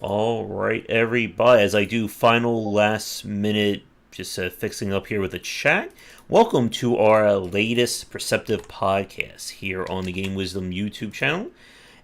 All right, everybody. As I do final last minute, just fixing up here with the chat. Welcome to our latest Perceptive podcast here on the Game Wisdom YouTube channel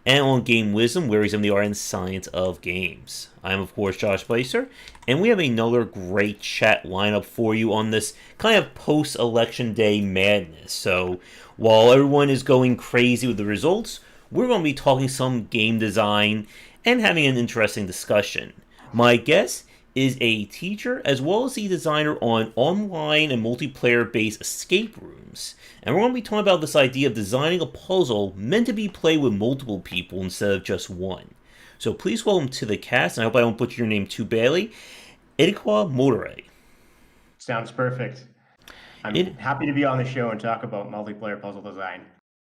and on Game Wisdom, where we examine the art and science of games. I am, of course, Josh Blazer, and we have another great chat lineup for you on this kind of post-election day madness. So, while everyone is going crazy with the results, we're going to be talking some game design and having an interesting discussion. My guest is a teacher as well as the designer on online and multiplayer based escape rooms. And we're going to be talking about this idea of designing a puzzle meant to be played with multiple people instead of just one. So please welcome to the cast, and I hope I don't butcher your name too badly, Edaqa Mortoray. Sounds perfect. I'm It happy to be on the show and talk about multiplayer puzzle design.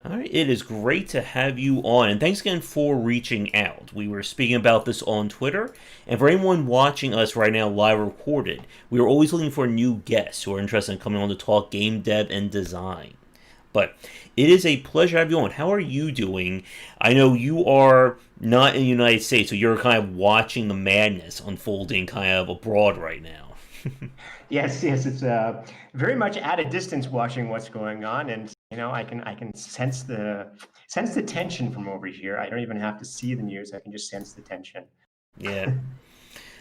All right, it is great to have you on, and thanks again for reaching out. We were speaking about this on Twitter, and for anyone watching us right now live recorded, we are always looking for new guests who are interested in coming on to talk game dev and design. But it is a pleasure to have you on. How are you doing? I know you are not in the United States, so you're kind of watching the madness unfolding kind of abroad right now. Yes, it's very much at a distance watching what's going on, and I can sense the tension from over here. I don't even have to see the news; I can just sense the tension. Yeah,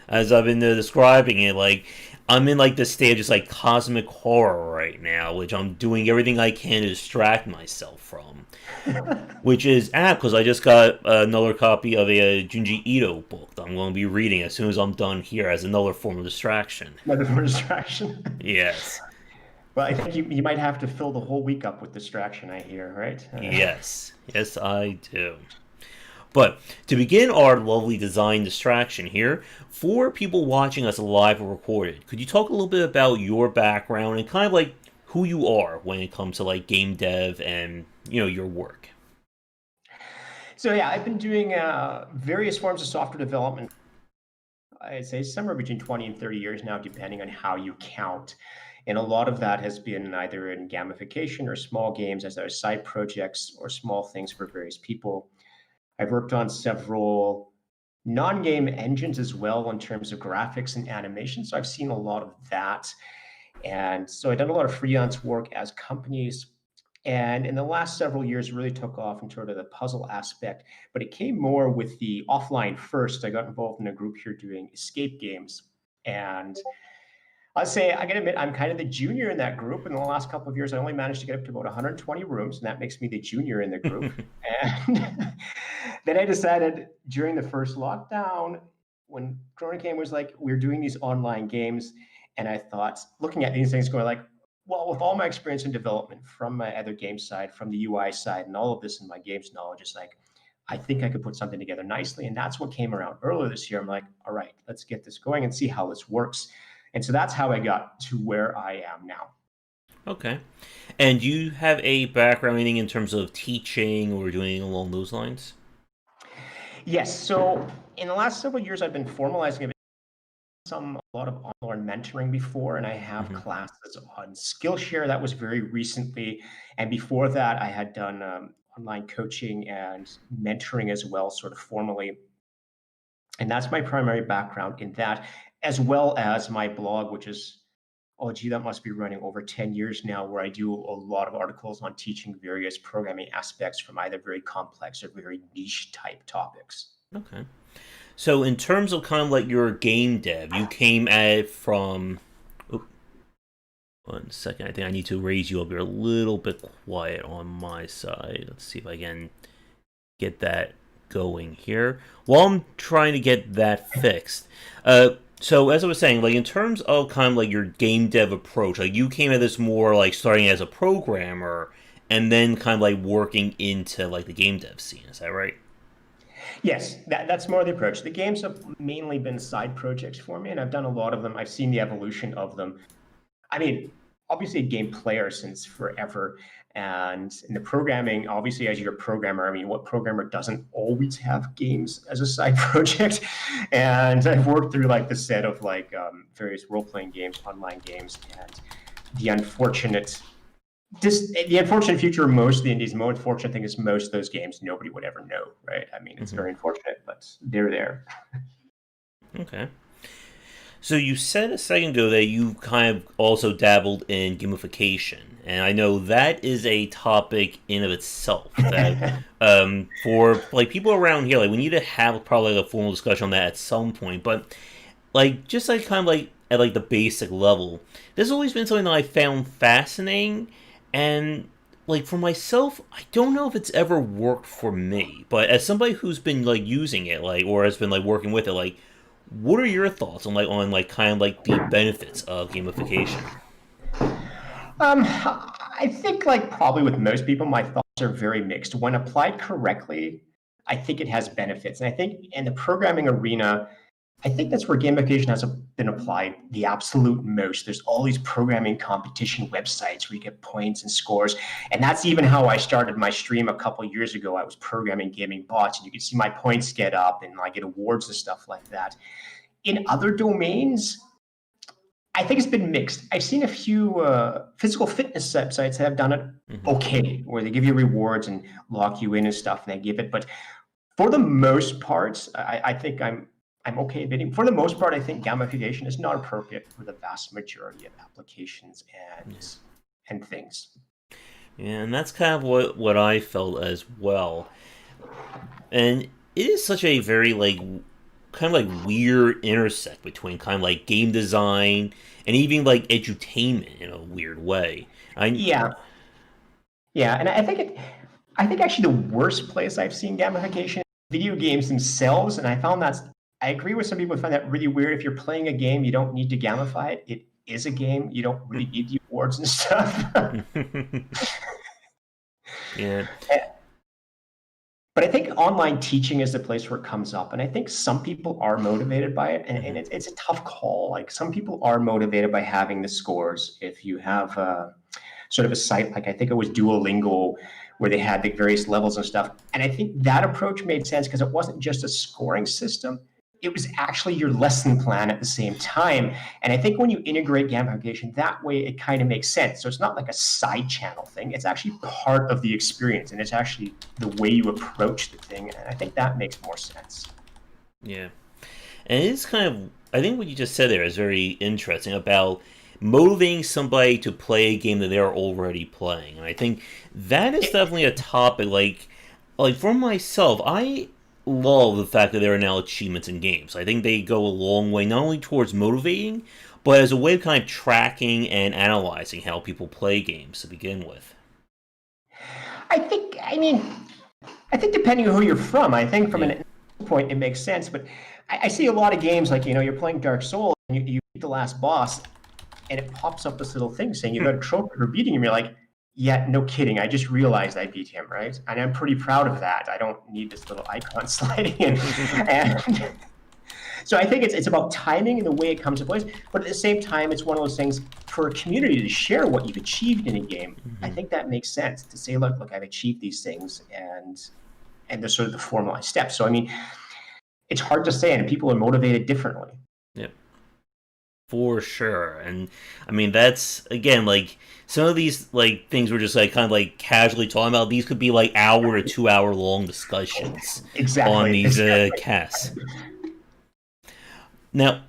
as I've been describing it, like I'm in like this state of just like cosmic horror right now, which I'm doing everything I can to distract myself from. Which is apt because I just got another copy of a Junji Ito book that I'm going to be reading as soon as I'm done here as another form of distraction. Another more distraction. Yes, Well, I think you might have to fill the whole week up with distraction. I hear, right? yes, I do. But to begin our lovely design distraction here, for people watching us live or recorded, could you talk a little bit about your background and kind of like who you are when it comes to like game dev and your work? So yeah, I've been doing various forms of software development. I'd say somewhere between 20 and 30 years now, depending on how you count. And a lot of that has been either in gamification or small games as our side projects or small things for various people. I've worked on several non-game engines as well in terms of graphics and animation. So I've seen a lot of that. And so I've done a lot of freelance work as companies. And in the last several years, really took off in sort of the puzzle aspect, but it came more with the offline first. I got involved in a group here doing escape games. And I'll say, I gotta admit, I'm kind of the junior in that group. In the last couple of years, I only managed to get up to about 120 rooms, and that makes me the junior in the group. And then I decided during the first lockdown, when Corona came, was like, we're doing these online games. And I thought, looking at these things, going like, well, with all my experience in development from my other game side, from the UI side, and all of this in my games knowledge, it's like, I think I could put something together nicely. And that's what came around earlier this year. I'm like, all right, let's get this going and see how this works. And so that's how I got to where I am now. Okay. And do you have a background anything in terms of teaching or doing anything along those lines? Yes. So in the last several years, I've been formalizing a lot of online mentoring before, and I have Hmm. classes on Skillshare. That was very recently, and before that, I had done online coaching and mentoring as well, sort of formally. And that's my primary background in that, as well as my blog, which is, oh, gee, that must be running over 10 years now, where I do a lot of articles on teaching various programming aspects from either very complex or very niche type topics. Okay. So in terms of kind of like your game dev, you came at it from. Oop, 1 second. I think I need to raise you up. You're a little bit quiet on my side. Let's see if I can get that going here. While I'm trying to get that fixed. So as I was saying, like in terms of kind of like your game dev approach, like you came at this more like starting as a programmer and then kind of like working into like the game dev scene. Is that right? Yes, that's more the approach. The games have mainly been side projects for me, and I've done a lot of them. I've seen the evolution of them. I mean, obviously a game player since forever. And in the programming, obviously, as you're a programmer, I mean, what programmer doesn't always have games as a side project? And I've worked through like the set of like various role-playing games, online games, and the unfortunate the unfortunate future of most of the indies. The most unfortunate thing is most of those games nobody would ever know, right? I mean, it's Mm-hmm. very unfortunate, but they're there. Okay. So you said a second ago that you kind of also dabbled in gamification, and I know that is a topic in of itself. That for like people around here, like we need to have probably like, a formal discussion on that at some point. But like just like kind of like at like the basic level, this has always been something that I found fascinating, and like for myself, I don't know if it's ever worked for me. But as somebody who's been like using it, like or has been like working with it, like what are your thoughts on like kind of like the benefits of gamification? I think, like probably with most people, my thoughts are very mixed. When applied correctly, I think it has benefits. And I think in the programming arena, I think that's where gamification has been applied the absolute most. There's all these programming competition websites where you get points and scores. And that's even how I started my stream a couple of years ago. I was programming gaming bots, and you could see my points get up and I get awards and stuff like that. In other domains, I think it's been mixed. I've seen a few physical fitness websites that have done it Hmm. okay, where they give you rewards and lock you in and stuff, and they give it. But for the most part, I think I'm okay admitting. For the most part, I think gamification is not appropriate for the vast majority of applications Yeah. and things. Yeah, and that's kind of what I felt as well. And it is such a very like kind of like weird intersect between kind of like game design and even like edutainment in a weird way. I Yeah, yeah, and I think actually the worst place I've seen gamification is video games themselves, and I found that's. I agree with some people who find that really weird. If you're playing a game, you don't need to gamify it. It is a game. You don't really need the awards and stuff. yeah. But I think online teaching is the place where it comes up. And I think some people are motivated by it. And Hmm. it's a tough call. Like some people are motivated by having the scores. If you have sort of a site like I think it was Duolingo, where they had the various levels and stuff. And I think that approach made sense because it wasn't just a scoring system, it was actually your lesson plan at the same time. And I think when you integrate gamification that way, it kind of makes sense. So it's not like a side channel thing, it's actually part of the experience, and it's actually the way you approach the thing. And I think that makes more sense. Yeah. And it's kind of I think what you just said there is very interesting about motivating somebody to play a game that they're already playing. And I think that is It, definitely a topic like for myself, I love the fact that there are now achievements in games. I think they go a long way not only towards motivating, but as a way of kind of tracking and analyzing how people play games to begin with. I mean, I think depending on who you're from, I think from Yeah. an point it makes sense. But I see a lot of games like, you're playing Dark Souls and you beat the last boss, and it pops up this little thing saying you got a trophy for beating him. You're like, yeah, no kidding. I just realized I beat him, right? And I'm pretty proud of that. I don't need this little icon sliding in. And so I think it's about timing and the way it comes to place. But at the same time, it's one of those things for a community to share what you've achieved in a game. I Hmm. think that makes sense to say, look, I've achieved these things, and there's sort of the formalized steps. So I mean, it's hard to say, and people are motivated differently. Yeah. For sure. And I mean that's again like some of these like things we're just like kind of like casually talking about. These could be like hour to 2 hour long discussions on Exactly. these casts. Now,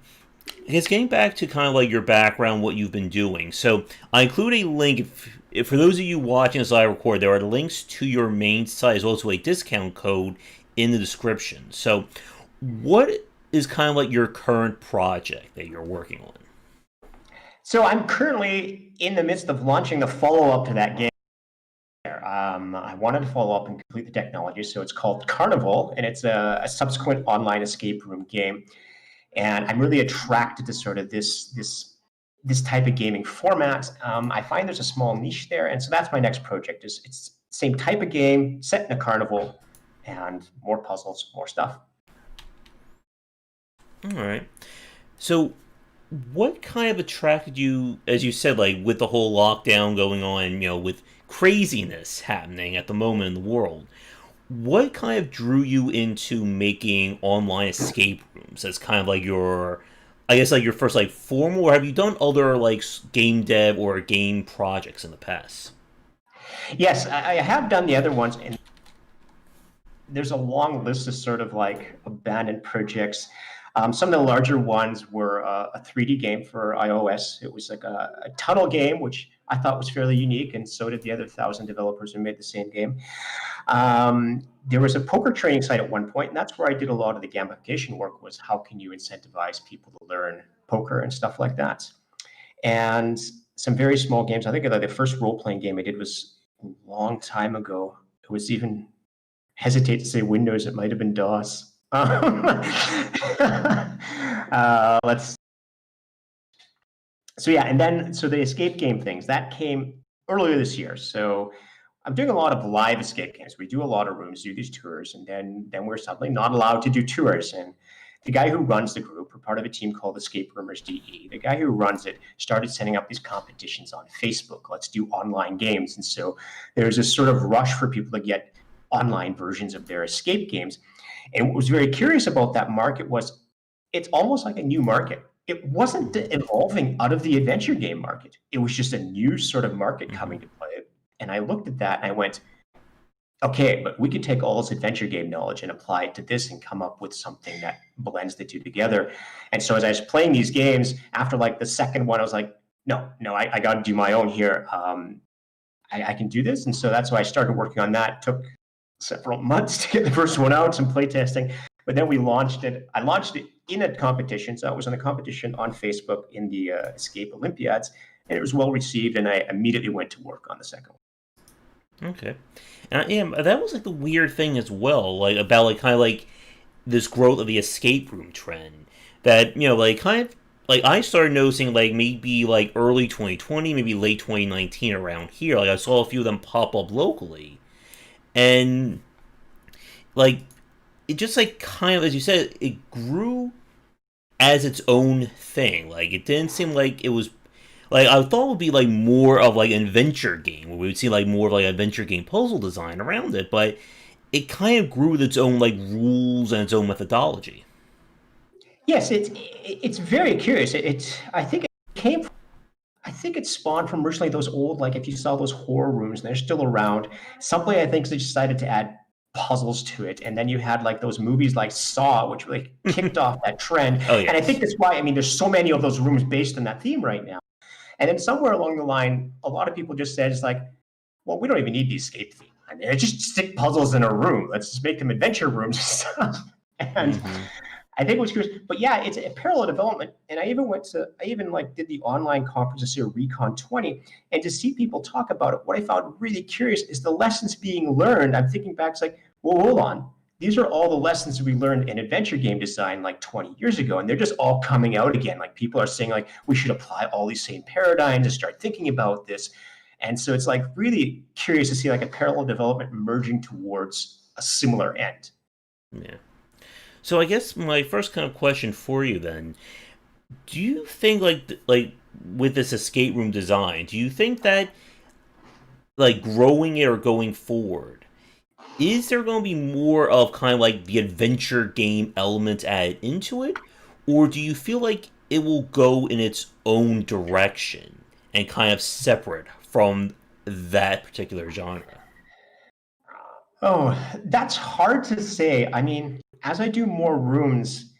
I guess getting back to kind of like your background, what you've been doing. So I include a link if for those of you watching as I record. There are links to your main site as well as a discount code in the description. So, what is kind of like your current project that you're working on? So I'm currently in the midst of launching the follow-up to that game. I wanted to follow up and complete the technology, so it's called Carnival, and it's a subsequent online escape room game. And I'm really attracted to sort of this type of gaming format. I find there's a small niche there, and so that's my next project. Is it's same type of game set in a carnival, and more puzzles, more stuff. All right. So, what kind of attracted you, as you said, like with the whole lockdown going on, with craziness happening at the moment in the world? What kind of drew you into making online escape rooms as kind of like your, I guess, like your first like formal, or have you done other like game dev or game projects in the past? Yes, I have done the other ones, and there's a long list of sort of like abandoned projects. Some of the larger ones were a 3D game for iOS. It was like a tunnel game, which I thought was fairly unique, and so did the other 1,000 developers who made the same game. There was a poker training site at one point, and that's where I did a lot of the gamification work, was how can you incentivize people to learn poker and stuff like that. And some very small games. I think the first role-playing game I did was a long time ago. It was even, hesitate to say Windows, it might have been DOS. Let's. So yeah, and then so the escape game things that came earlier this year. So I'm doing a lot of live escape games. We do a lot of rooms, do these tours, and then we're suddenly not allowed to do tours. And the guy who runs the group, we're part of a team called Escape Roomers DE. The guy who runs it started setting up these competitions on Facebook. Let's do online games. And so there's this sort of rush for people to get online versions of their escape games. And what was very curious about that market was it's almost like a new market. It wasn't evolving out of the adventure game market. It was just a new sort of market coming to play. And I looked at that and I went, okay, but we could take all this adventure game knowledge and apply it to this and come up with something that blends the two together. And so as I was playing these games, after like the second one, I was like, no, I got to do my own here. I can do this. And so that's why I started working on that. It took several months to get the first one out, some play testing. But then we launched it. I launched it in a competition. So I was in a competition on Facebook in the Escape Olympiads. And it was well received. And I immediately went to work on the second one. Okay. And that was like the weird thing as well, like about like kind of like this growth of the escape room trend. That, like kind of like I started noticing like maybe like early 2020, maybe late 2019 around here. Like I saw a few of them pop up locally. And like it just like kind of, as you said, it grew as its own thing. Like it didn't seem like it was like I thought it would be like more of like an adventure game where we would see like more of like adventure game puzzle design around it, but it kind of grew with its own like rules and its own methodology. Yes, it's very curious. I think it came. I think it spawned from originally those old, like if you saw those horror rooms, and they're still around. Something I think they decided to add puzzles to it, and then you had like those movies like Saw, which really kicked off that trend. Oh yeah, and I think that's why there's so many of those rooms based on that theme right now. And then somewhere along the line, a lot of people just said, it's like, well, we don't even need the escape theme. Just stick puzzles in a room. Let's just make them adventure rooms and stuff. And I think it was curious, but yeah, it's a parallel development. And I even like did the online conference this year, Recon 20, and to see people talk about it, what I found really curious is the lessons being learned. I'm thinking back, it's like, well, hold on. These are all the lessons we learned in adventure game design like 20 years ago, and they're just all coming out again. Like people are saying, like, we should apply all these same paradigms and start thinking about this. And so it's like really curious to see like a parallel development merging towards a similar end. yeah. So I guess my first kind of question for you then, do you think like with this escape room design, do you think that like growing it or going forward, is there going to be more of kind of like the adventure game elements added into it? Or do you feel like it will go in its own direction and kind of separate from that particular genre? Oh, that's hard to say. As I do more rooms,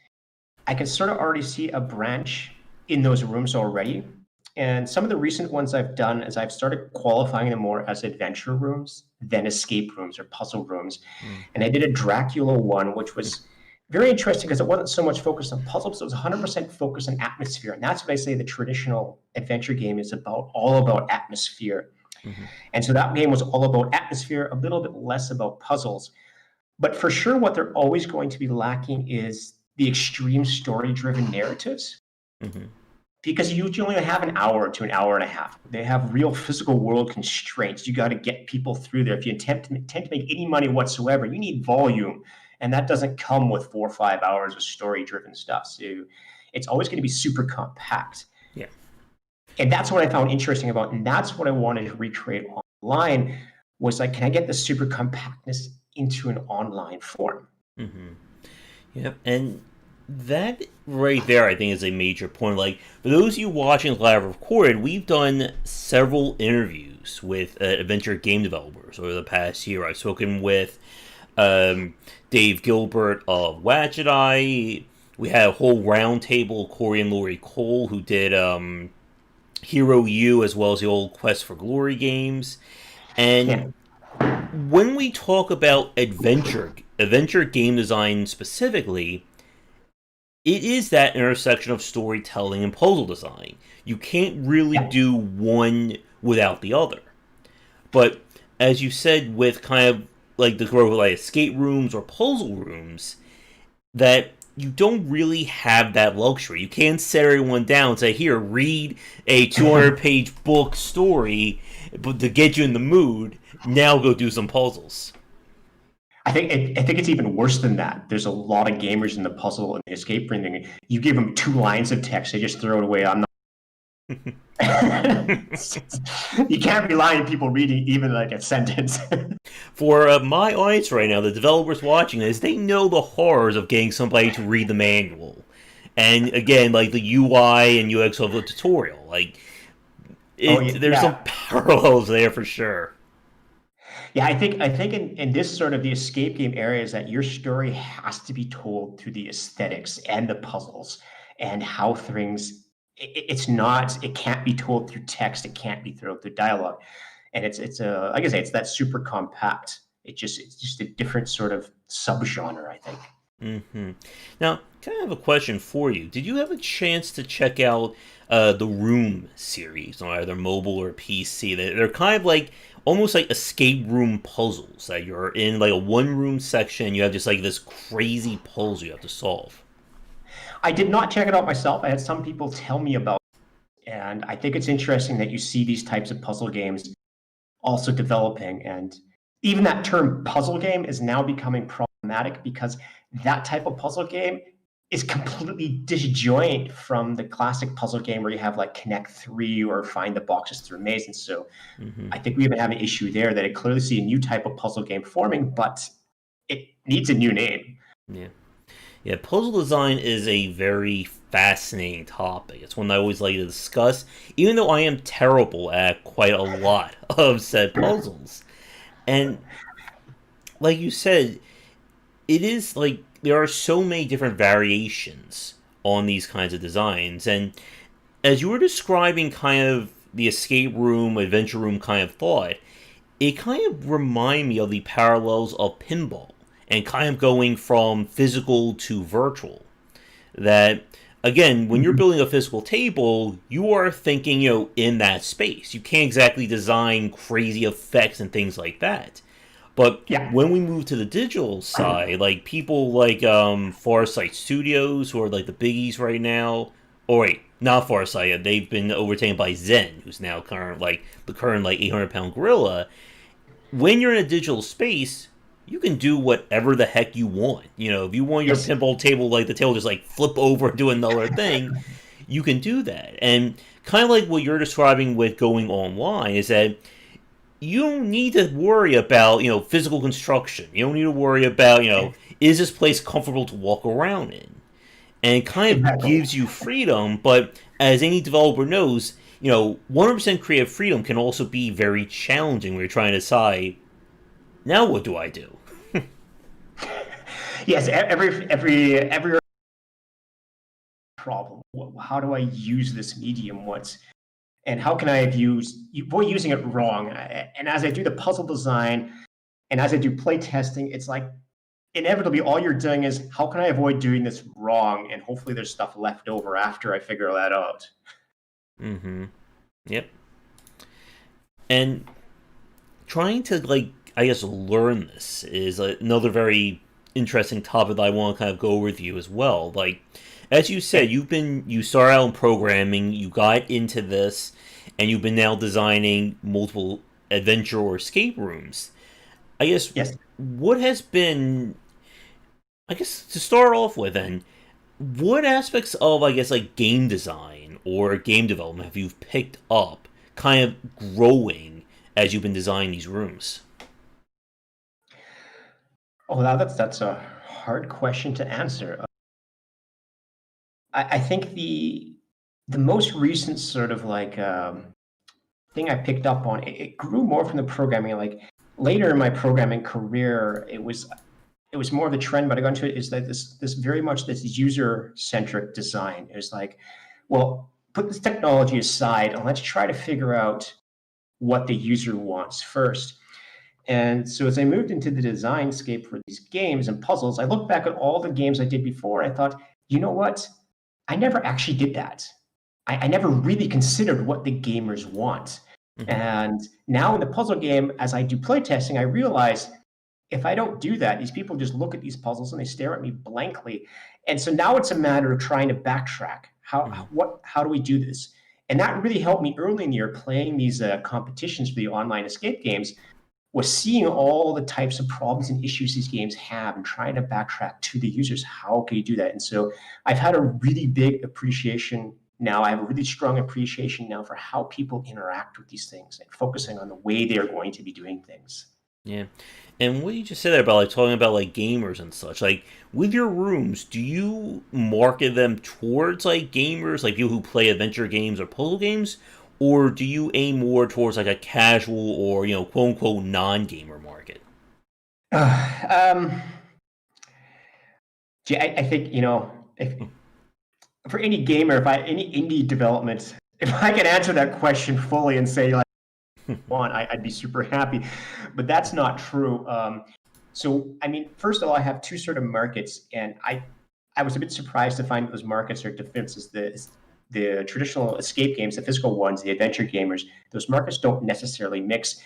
I can sort of already see a branch in those rooms already. And some of the recent ones I've done is I've started qualifying them more as adventure rooms than escape rooms or puzzle rooms. And I did a Dracula one, which was very interesting because it wasn't so much focused on puzzles, it was 100% focused on atmosphere. And that's what I say the traditional adventure game is all about atmosphere. And so that game was all about atmosphere, a little bit less about puzzles. But for sure, what they're always going to be lacking is the extreme story-driven narratives. Because you usually only have an hour to an hour and a half. They have real physical world constraints. You got to get people through there. If you intend to make any money whatsoever, you need volume. And that doesn't come with 4 or 5 hours of story-driven stuff. So it's always going to be super compact. Yeah. And that's what I found interesting about. And that's what I wanted to recreate online was like, can I get the super compactness into an online form? Yeah. And that right there, I think, is a major point. Like, for those of you watching live recorded, we've done several interviews with adventure game developers over the past year. I've spoken with Dave Gilbert of Watchet Eye, We had a whole round table, Corey and Lori Cole, who did Hero U as well as the old Quest for Glory games. And Yeah. when we talk about adventure game design specifically, it is that intersection of storytelling and puzzle design. You can't really Yeah. do one without the other. But as you said, with kind of like the growth of like escape rooms or puzzle rooms, that you don't really have that luxury. You can't set everyone down and say, "Here, read a 200-page book story," but to get you in the mood. Now go do some puzzles. I think it's even worse than that. There's a lot of gamers in the puzzle and the escape room thing. You give them 2 lines of text, they just throw it away. I'm not. You can't rely on people reading even like a sentence. For my audience right now, the developers watching this, they know the horrors of getting somebody to read the manual, and again, like the UI and UX of the tutorial. Like, Oh there's some yeah, parallels there for sure. yeah. I think in this sort of the escape game area is that your story has to be told through the aesthetics and the puzzles and how things. It's not. It can't be told through text. It can't be told through dialogue. And it's a like I say, it's that super compact. It's just a different sort of subgenre, I think. hmm Now, kind of have a question for you. Did you have a chance to check out the Room series on either mobile or PC? They're kind of like almost like escape room puzzles that you're in like a one room section. You have just like this crazy puzzle you have to solve. I did not check it out myself. I had some people tell me about it, and I think it's interesting that you see these types of puzzle games also developing. And even that term puzzle game is now becoming problematic because that type of puzzle game is completely disjoint from the classic puzzle game where you have like Connect 3 or find the boxes through a maze. And so hmm I think we even have an issue there that I clearly see a new type of puzzle game forming, but it needs a new name. Yeah. Yeah, puzzle design is a very fascinating topic. It's one I always like to discuss, even though I am terrible at quite a lot of said puzzles. And like you said, it is like there are so many different variations on these kinds of designs. And as you were describing kind of the escape room, adventure room kind of thought, it kind of remind me of the parallels of pinball and kind of going from physical to virtual. That again, when you're building a physical table, you are thinking, in that space. You can't exactly design crazy effects and things like that. But Yeah. when we move to the digital side, like people like Farsight Studios, who are like the biggies right now, or wait, not Farsight, they've been overtaken by Zen, who's now the current like 800-pound gorilla. When you're in a digital space, you can do whatever the heck you want. If you want your Yes. pinball table, like the table just like flip over and do another thing, you can do that. And kind of like what you're describing with going online is that you don't need to worry about physical construction. You don't need to worry about is this place comfortable to walk around in, and it kind of Exactly. gives you freedom. But as any developer knows, 100% creative freedom can also be very challenging when you're trying to decide, now what do I do? Yes. Every problem. How do I use this medium? And how can I have avoid using it wrong? And as I do the puzzle design and as I do play testing, it's like inevitably all you're doing is how can I avoid doing this wrong? And hopefully there's stuff left over after I figure that out. Mm-hmm. Yep. And trying to I guess learn this is another very interesting topic that I want to kind of go with you as well. Like as you said, you started out in programming, you got into this, and you've been now designing multiple adventure or escape rooms. I guess Yes. what has been, I guess to start off with, then what aspects of I guess like game design or game development have you picked up, kind of growing as you've been designing these rooms? Oh, that's a hard question to answer. I think the most recent sort of like thing I picked up on it grew more from the programming. Like later in my programming career, it was more of a trend, but I got into it, is that this very much this user-centric design. It was like, well, put this technology aside and let's try to figure out what the user wants first. And so as I moved into the design scape for these games and puzzles, I looked back at all the games I did before. I thought, you know what? I never actually did that. I never really considered what the gamers want. Mhm. And now in the puzzle game, as I do playtesting, I realize if I don't do that, these people just look at these puzzles and they stare at me blankly. And so now it's a matter of trying to backtrack. How do we do this? And that really helped me early in the year playing these competitions for the online escape games, was seeing all the types of problems and issues these games have and trying to backtrack to the users. How can you do that? And so I've had a really big appreciation now. I have a really strong appreciation now for how people interact with these things and focusing on the way they're going to be doing things. Yeah. And what you just said there about like talking about like gamers and such, like with your rooms, do you market them towards like gamers, like people who play adventure games or puzzle games, or do you aim more towards like a casual or quote unquote non-gamer market? Um, I think if, for any gamer, if any indie development, if I could answer that question fully and say like, I'd be super happy, but that's not true. So, I mean, first of all, I have two sort of markets, and I was a bit surprised to find those markets are different. Is the traditional escape games, the physical ones, the adventure gamers, those markets don't necessarily mix.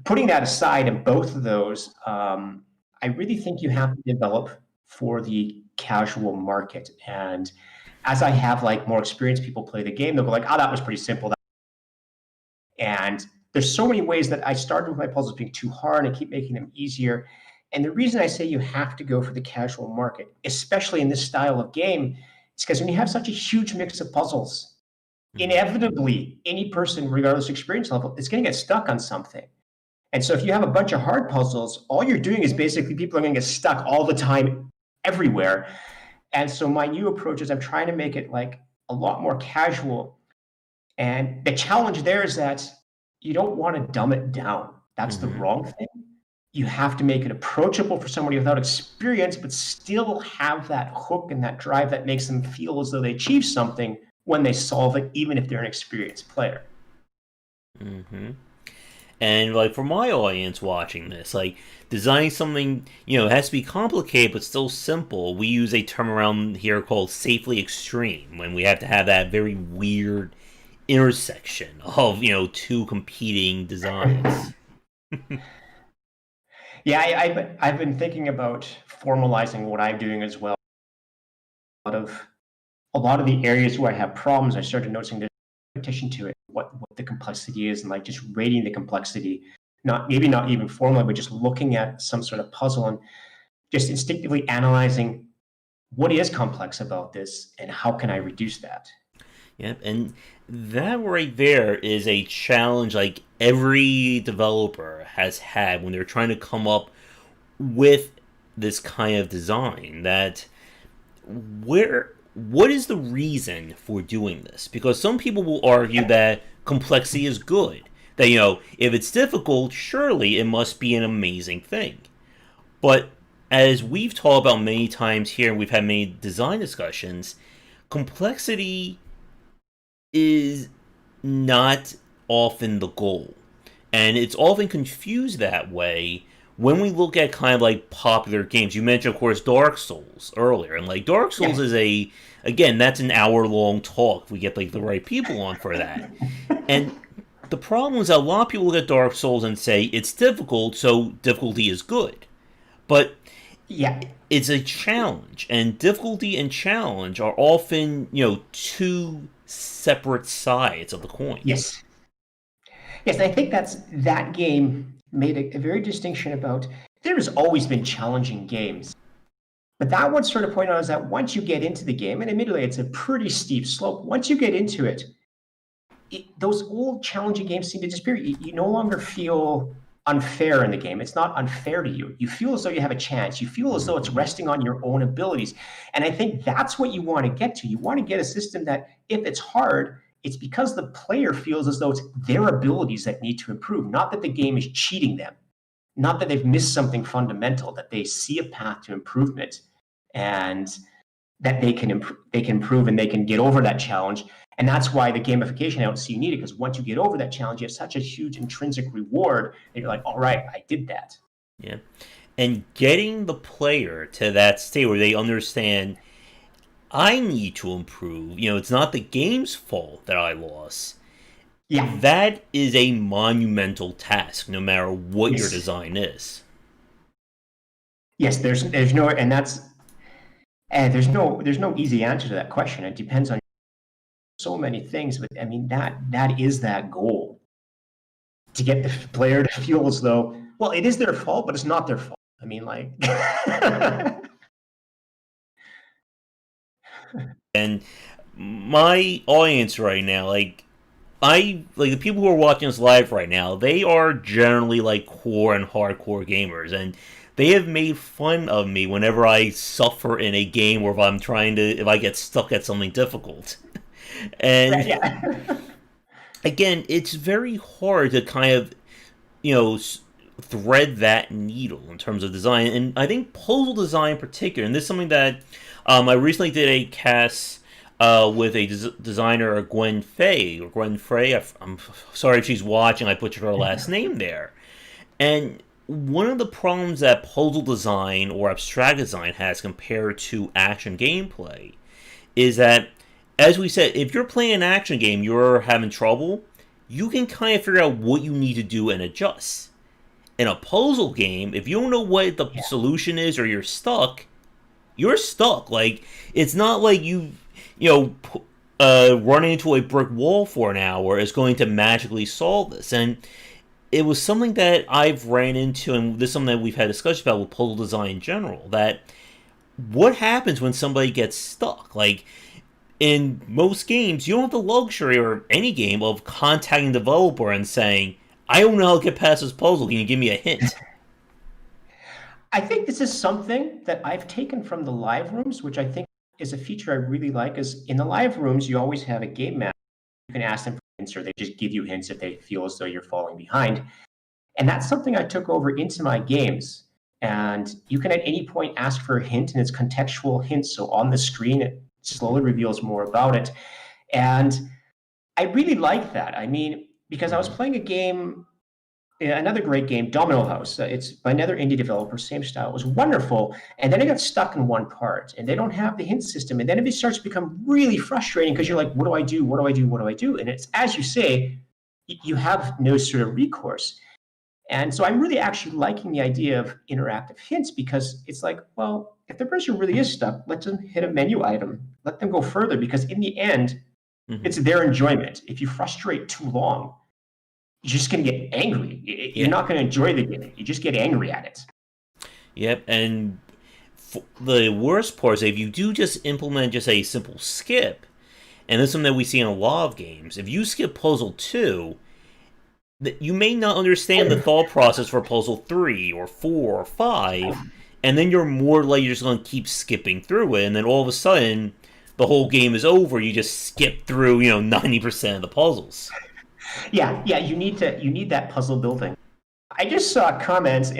Putting that aside, in both of those, I really think you have to develop for the casual market. And as I have like more experienced people play the game, they'll go like, "Oh, that was pretty simple." And there's so many ways that I started with my puzzles being too hard and I keep making them easier. And the reason I say you have to go for the casual market, especially in this style of game, is because when you have such a huge mix of puzzles, inevitably any person, regardless of experience level, is going to get stuck on something. And so if you have a bunch of hard puzzles, all you're doing is basically people are going to get stuck all the time everywhere. And so my new approach is I'm trying to make it like a lot more casual. And the challenge there is that you don't want to dumb it down. That's the wrong thing. You have to make it approachable for somebody without experience, but still have that hook and that drive that makes them feel as though they achieve something when they solve it, even if they're an experienced player. Mm-hmm. And like for my audience watching this, like designing something, it has to be complicated but still simple. We use a term around here called safely extreme when we have to have that very weird intersection of two competing designs. Yeah, I've been thinking about formalizing what I'm doing as well. A lot of the areas where I have problems, I started noticing there's repetition to it, what the complexity is, and like just rating the complexity, not even formally, but just looking at some sort of puzzle and just instinctively analyzing what is complex about this and how can I reduce that. Yep, and that right there is a challenge like every developer has had when they're trying to come up with this kind of design. That what is the reason for doing this? Because some people will argue that complexity is good. That if it's difficult, surely it must be an amazing thing. But as we've talked about many times here, and we've had many design discussions, complexity is not often the goal. And it's often confused that way when we look at kind of like popular games. You mentioned, of course, Dark Souls earlier. And like Dark Souls is again, that's an hour-long talk if we get like the right people on for that. And the problem is that a lot of people look at Dark Souls and say it's difficult, so difficulty is good. But yeah, it's a challenge, and difficulty and challenge are often, two separate sides of the coin. Yes. Yes, and I think that game made a very distinction about there has always been challenging games. But that one sort of pointed out is that once you get into the game, and admittedly it's a pretty steep slope, once you get into it, those old challenging games seem to disappear. You no longer feel unfair in the game. It's not unfair to you. You feel as though you have a chance. You feel as though it's resting on your own abilities. And I think that's what you want to get to. You want to get a system that if it's hard, it's because the player feels as though it's their abilities that need to improve, not that the game is cheating them. not that they've missed something fundamental, that they see a path to improvement, and that they can improve and they can get over that challenge. And that's why the gamification, I don't see you need it, because once you get over that challenge, you have such a huge intrinsic reward that you're like, all right, I did that. Yeah. And getting the player to that state where they understand, I need to improve. It's not the game's fault that I lost. Yeah. That is a monumental task, no matter what your Yes. design is. Yes, there's no, and that's, and there's no easy answer to that question. It depends on so many things, but I mean, that is that goal, to get the player to feel as though, well, it is their fault, but it's not their fault. I mean, like, And my audience right now, the people who are watching us live right now, they are generally like core and hardcore gamers, and they have made fun of me whenever I suffer in a game, or if I get stuck at something difficult. And yeah. again, it's very hard to kind of, thread that needle in terms of design. And I think puzzle design in particular, and this is something that I recently did a cast with a designer, Gwen Frey. I'm sorry if she's watching, I butchered her last name there. And one of the problems that puzzle design or abstract design has compared to action gameplay is that, as we said, if you're playing an action game, you're having trouble, you can kind of figure out what you need to do and adjust. In a puzzle game, if you don't know what the solution is, or you're stuck, you're stuck. Like, it's not like running into a brick wall for an hour is going to magically solve this. And it was something that I've ran into, and this is something that we've had discussion about with puzzle design in general, that what happens when somebody gets stuck? Like, in most games, you don't have the luxury, or any game, of contacting the developer and saying, I don't know how to get past this puzzle, can you give me a hint? I think this is something that I've taken from the live rooms, which I think is a feature I really like. Is in the live rooms, you always have a game master. You can ask them for hints, or they just give you hints if they feel as though you're falling behind. And that's something I took over into my games. And you can at any point ask for a hint, and it's contextual hints. So on the screen, it slowly reveals more about it. And I really like that. I mean, because I was playing a game, another great game, Domino House. It's by another indie developer, same style. It was wonderful. And then I got stuck in one part, and they don't have the hint system. And then it starts to become really frustrating, because you're like, what do I do? What do I do? What do I do? And it's, as you say, you have no sort of recourse. And so I'm really actually liking the idea of interactive hints, because it's like, well, if the person really is stuck, let them hit a menu item. Let them go further, because in the end, it's their enjoyment. If you frustrate too long, you're just going to get angry. You're not going to enjoy the game. You just get angry at it. Yep, and the worst part is if you do just implement just a simple skip, and this is something that we see in a lot of games, if you skip puzzle 2, you may not understand the thought process for puzzle 3 or 4 or 5, and then you're more likely just going to keep skipping through it, and then all of a sudden, the whole game is over. You just skip through, 90% of the puzzles. Yeah, you need that puzzle building. I just saw comments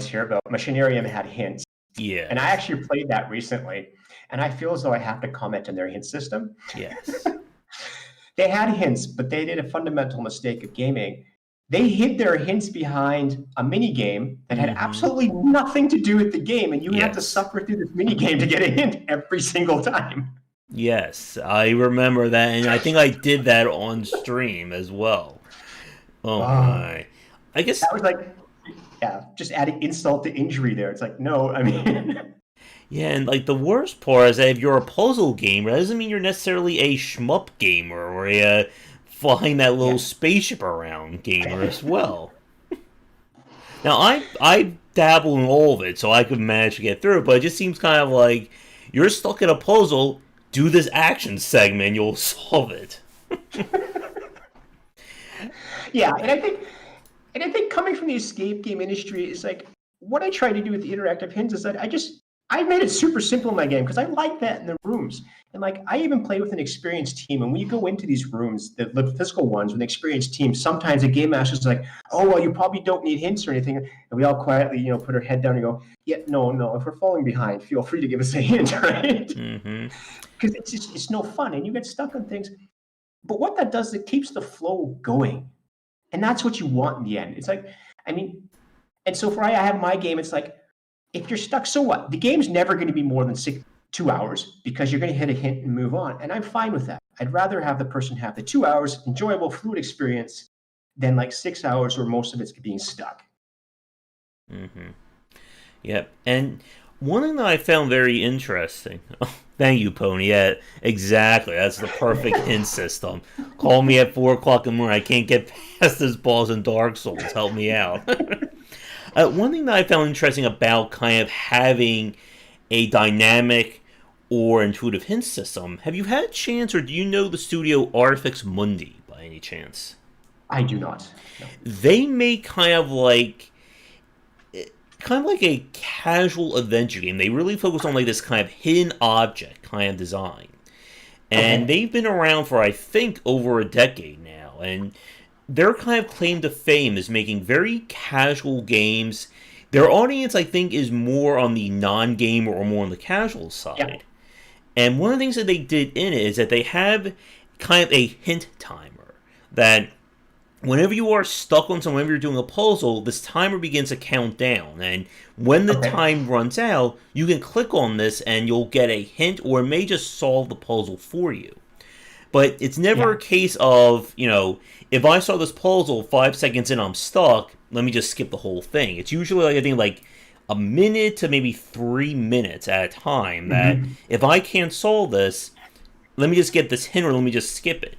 here about Machinarium had hints. Yeah. And I actually played that recently, and I feel as though I have to comment on their hint system. Yes. They had hints, but they did a fundamental mistake of gaming. They hid their hints behind a mini game that had absolutely nothing to do with the game, and you had to suffer through this mini game to get a hint every single time. Yes, I remember that, and I think I did that on stream as well. Oh my. I guess that was like, just adding insult to injury there. It's like, no, I mean... Yeah, and like the worst part is that if you're a puzzle gamer, that doesn't mean you're necessarily a shmup gamer or a flying that little spaceship around gamer as well. Now, I dabble in all of it, so I could manage to get through it, but it just seems kind of like you're stuck in a puzzle, do this action segment, and you'll solve it. Yeah, and I think coming from the escape game industry is like, what I try to do with the interactive hints is that I made it super simple in my game because I like that in the rooms. And like I even play with an experienced team. And when you go into these rooms, the physical ones with an experienced team, sometimes the game master's like, oh well, you probably don't need hints or anything. And we all quietly, put our head down and go, yeah, no, if we're falling behind, feel free to give us a hint, right? Mm-hmm. Because it's no fun and you get stuck on things. But what that does, it keeps the flow going. And that's what you want in the end. It's like, and so for I have my game, it's like, if you're stuck, so what? The game's never going to be more than 2 hours because you're going to hit a hint and move on. And I'm fine with that. I'd rather have the person have the 2 hours, enjoyable, fluid experience than like 6 hours where most of it's being stuck. Mm-hmm. Yep. And one thing that I found very interesting. Oh, thank you, Pony. Yeah, exactly. That's the perfect hint system. Call me at 4 o'clock in the morning. I can't get past this boss in Dark Souls. Help me out. One thing that I found interesting about kind of having a dynamic or intuitive hint system, have you had a chance or do you know the studio Artifex Mundi by any chance? I do not. No. They make kind of like a casual adventure game. They really focus on like this kind of hidden object kind of design. And they've been around for I think over a decade now. And their kind of claim to fame is making very casual games. Their audience, I think, is more on the non-gamer or more on the casual side. Yeah. And one of the things that they did in it is that they have kind of a hint timer that whenever you are stuck on something, whenever you're doing a puzzle, this timer begins to count down. And when the time runs out, you can click on this and you'll get a hint or it may just solve the puzzle for you. But it's never a case of, if I saw this puzzle 5 seconds in, I'm stuck, let me just skip the whole thing. It's usually, I think, like a minute to maybe 3 minutes at a time that if I can't solve this, let me just get this hint or let me just skip it.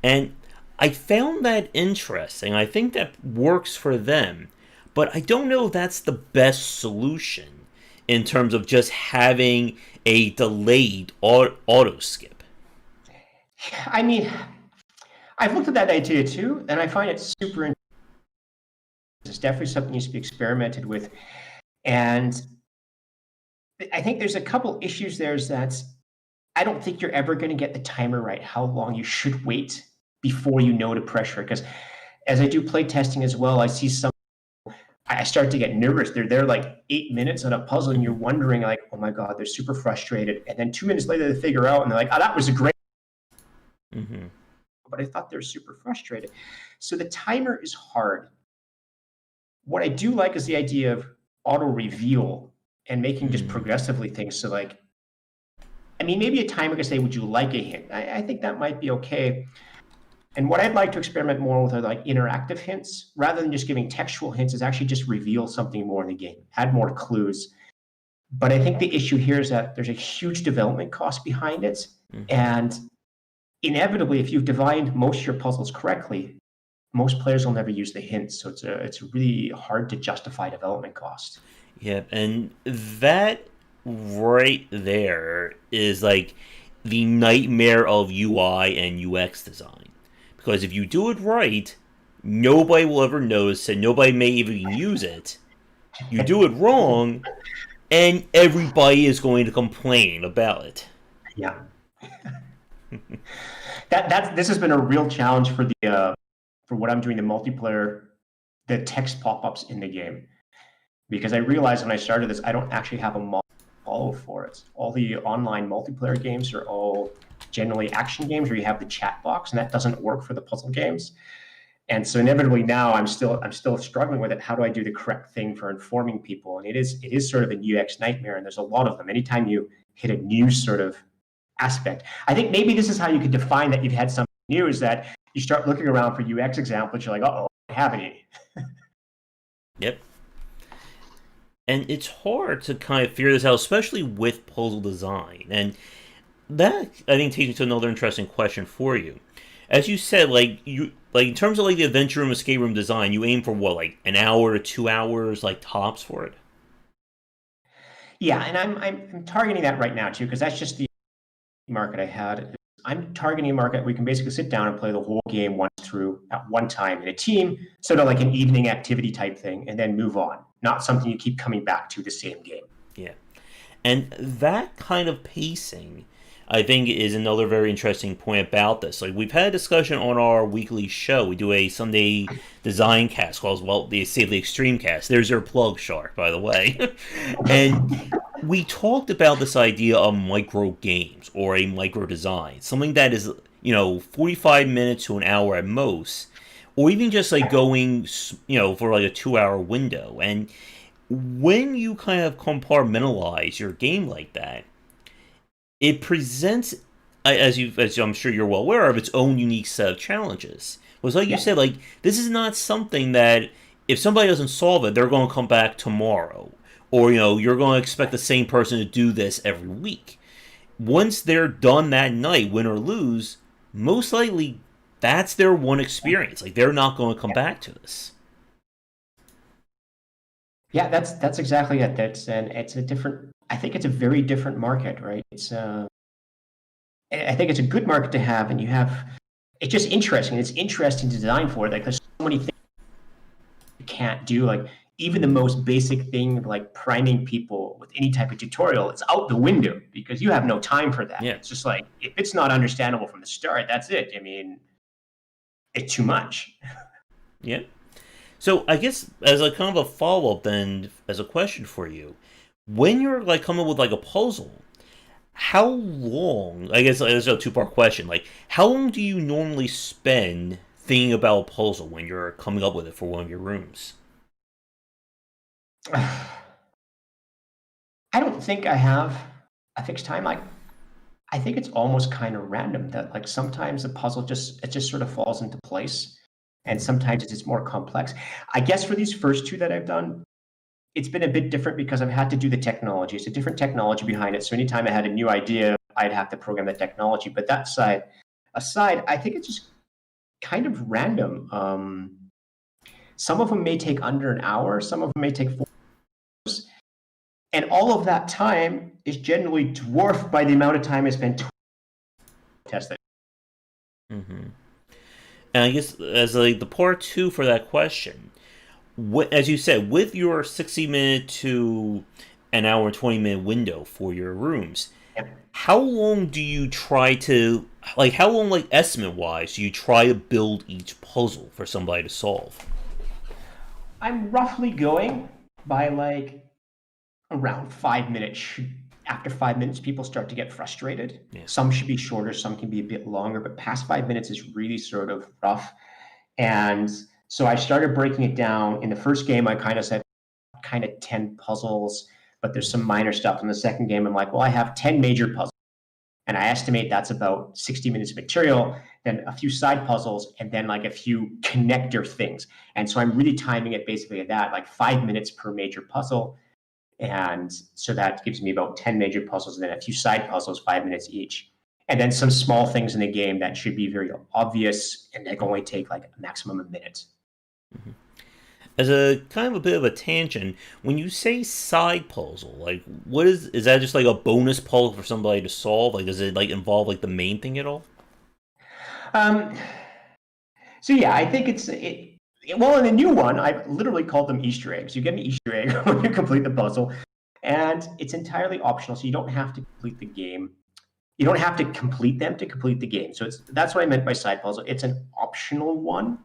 And I found that interesting. I think that works for them. But I don't know if that's the best solution in terms of just having a delayed auto skip. I've looked at that idea too, and I find it super interesting. It's definitely something needs to be experimented with. And I think there's a couple issues there is that I don't think you're ever going to get the timer right, how long you should wait before you know to pressure. Because as I do play testing as well, I see I start to get nervous. They're there like 8 minutes on a puzzle and you're wondering like, oh my God, they're super frustrated. And then 2 minutes later they figure out and they're like, oh, that was a great. Mm-hmm. But I thought they're super frustrated. So the timer is hard. What I do like is the idea of auto reveal and making just progressively things. So like, maybe a timer could say, would you like a hint? I think that might be okay. And what I'd like to experiment more with are like interactive hints rather than just giving textual hints is actually just reveal something more in the game, add more clues. But I think the issue here is that there's a huge development cost behind it. And inevitably, if you've divined most of your puzzles correctly, most players will never use the hints. So it's really hard to justify development cost. Yeah, and that right there is like the nightmare of UI and UX design. Because if you do it right, nobody will ever notice it, nobody may even use it. You do it wrong, and everybody is going to complain about it. Yeah. This has been a real challenge for for what I'm doing, the multiplayer, the text pop-ups in the game. Because I realized when I started this, I don't actually have a model follow for it. All the online multiplayer games are all generally action games where you have the chat box, and that doesn't work for the puzzle games. And so inevitably now I'm still struggling with it. How do I do the correct thing for informing people? And it is sort of a UX nightmare, and there's a lot of them. Anytime you hit a new sort of aspect, I think maybe this is how you could define that you've had something new, is that you start looking around for UX examples, you're like, uh-oh, I don't have any. Yep. And it's hard to kind of figure this out, especially with puzzle design. And that, I think, takes me to another interesting question for you. As you said, in terms of like the adventure room, escape room design, you aim for what, like an hour to 2 hours, like tops for it? Yeah, and I'm targeting that right now too, because that's just the market I had. I'm targeting a market where we can basically sit down and play the whole game once through at one time in a team, sort of like an evening activity type thing, and then move on. Not something you keep coming back to the same game. Yeah. And that kind of pacing, I think, is another very interesting point about this. Like, we've had a discussion on our weekly show. We do a Sunday design cast called, well, they say the Extreme Cast. There's your plug, Shark, by the way. And we talked about this idea of micro games or a micro design, something that is, 45 minutes to an hour at most, or even just like going, for like a 2 hour window. And when you kind of compartmentalize your game like that, it presents, as I'm sure you're well aware of, its own unique set of challenges. Was like you said, like this is not something that if somebody doesn't solve it, they're going to come back tomorrow, or you're going to expect the same person to do this every week. Once they're done that night, win or lose, most likely that's their one experience. Like they're not going to come back to this. Yeah, that's exactly it. It's a different. I think it's a very different market, right? I think it's a good market to have, and you have. It's just interesting. It's interesting to design for. Like there's so many things you can't do. Like even the most basic thing, like priming people with any type of tutorial, it's out the window because you have no time for that. Yeah. It's just like if it's not understandable from the start, that's it. I mean, it's too much. Yeah. So I guess as a kind of a follow-up then, as a question for you, when you're like coming with like a puzzle, how long, I guess it's a two-part question, like how long do you normally spend thinking about a puzzle when you're coming up with it for one of your rooms? I don't think I have a fixed time. I think it's almost kind of random that like sometimes the puzzle just sort of falls into place, and sometimes it's just more complex. I guess for these first two that I've done, it's been a bit different because I've had to do the technology. It's a different technology behind it. So anytime I had a new idea, I'd have to program the technology. But that side aside, I think it's just kind of random. Some of them may take under an hour. Some of them may take 4 hours. And all of that time is generally dwarfed by the amount of time I spent testing. Mm-hmm. And I guess as like the part two for that question, as you said, with your 60-minute to an hour and 20-minute window for your rooms, how long do you try to, like, how long, like, estimate-wise, do you try to build each puzzle for somebody to solve? I'm roughly going by, like, around 5 minutes. After 5 minutes, people start to get frustrated. Yeah. Some should be shorter, some can be a bit longer, but past 5 minutes is really sort of rough. And so I started breaking it down. In the first game, I kind of said, 10 puzzles, but there's some minor stuff. In the second game, I'm like, well, I have 10 major puzzles, and I estimate that's about 60 minutes of material, then a few side puzzles, and then like a few connector things. And so I'm really timing it basically at that, like 5 minutes per major puzzle. And so that gives me about 10 major puzzles and then a few side puzzles, 5 minutes each. And then some small things in the game that should be very obvious and that can only take like a maximum of minutes. Mm-hmm. As a kind of a bit of a tangent, when you say side puzzle, like what is that just like a bonus puzzle for somebody to solve? Like does it like involve like the main thing at all? So yeah, I think well, in the new one, I've literally called them Easter eggs. You get an Easter egg when you complete the puzzle, and it's entirely optional, so you don't have to complete the game. You don't have to complete them to complete the game. So that's what I meant by side puzzle. It's an optional one,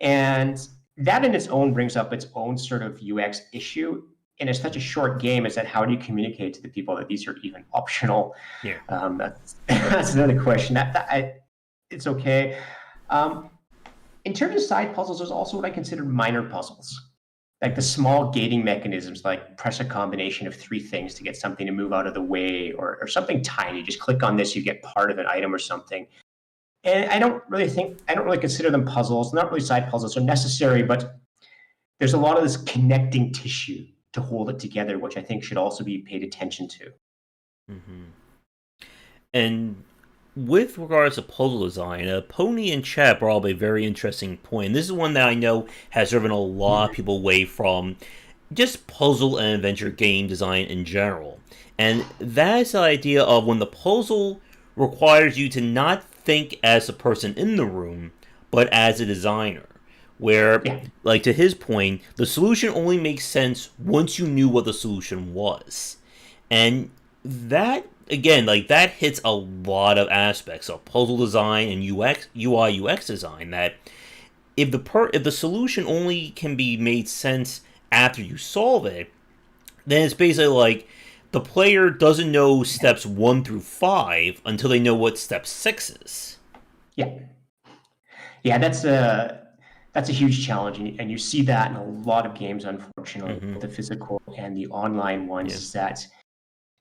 and that in its own brings up its own sort of UX issue. And it's such a short game, is that how do you communicate to the people that these are even optional? Yeah. That's another question. It's okay. In terms of side puzzles, there's also what I consider minor puzzles, like the small gating mechanisms, like press a combination of 3 things to get something to move out of the way, or something tiny. Just click on this, you get part of an item or something. And I don't really consider them puzzles. Not really side puzzles. They're necessary, but there's a lot of this connecting tissue to hold it together, which I think should also be paid attention to. Mm-hmm. And with regards to puzzle design, Pony and chat brought up a very interesting point. This is one that I know has driven a lot of people away from just puzzle and adventure game design in general. And that is the idea of when the puzzle requires you to not think as the person in the room, but as a designer. Where, like to his point, the solution only makes sense once you knew what the solution was. And that, again, like that hits a lot of aspects of puzzle design and UI UX design. That if the solution only can be made sense after you solve it, then it's basically like the player doesn't know steps 1 through 5 until they know what step 6 is. Yeah, yeah, that's a huge challenge, and you see that in a lot of games, unfortunately, Mm-hmm. the physical and the online ones. Yeah. Is that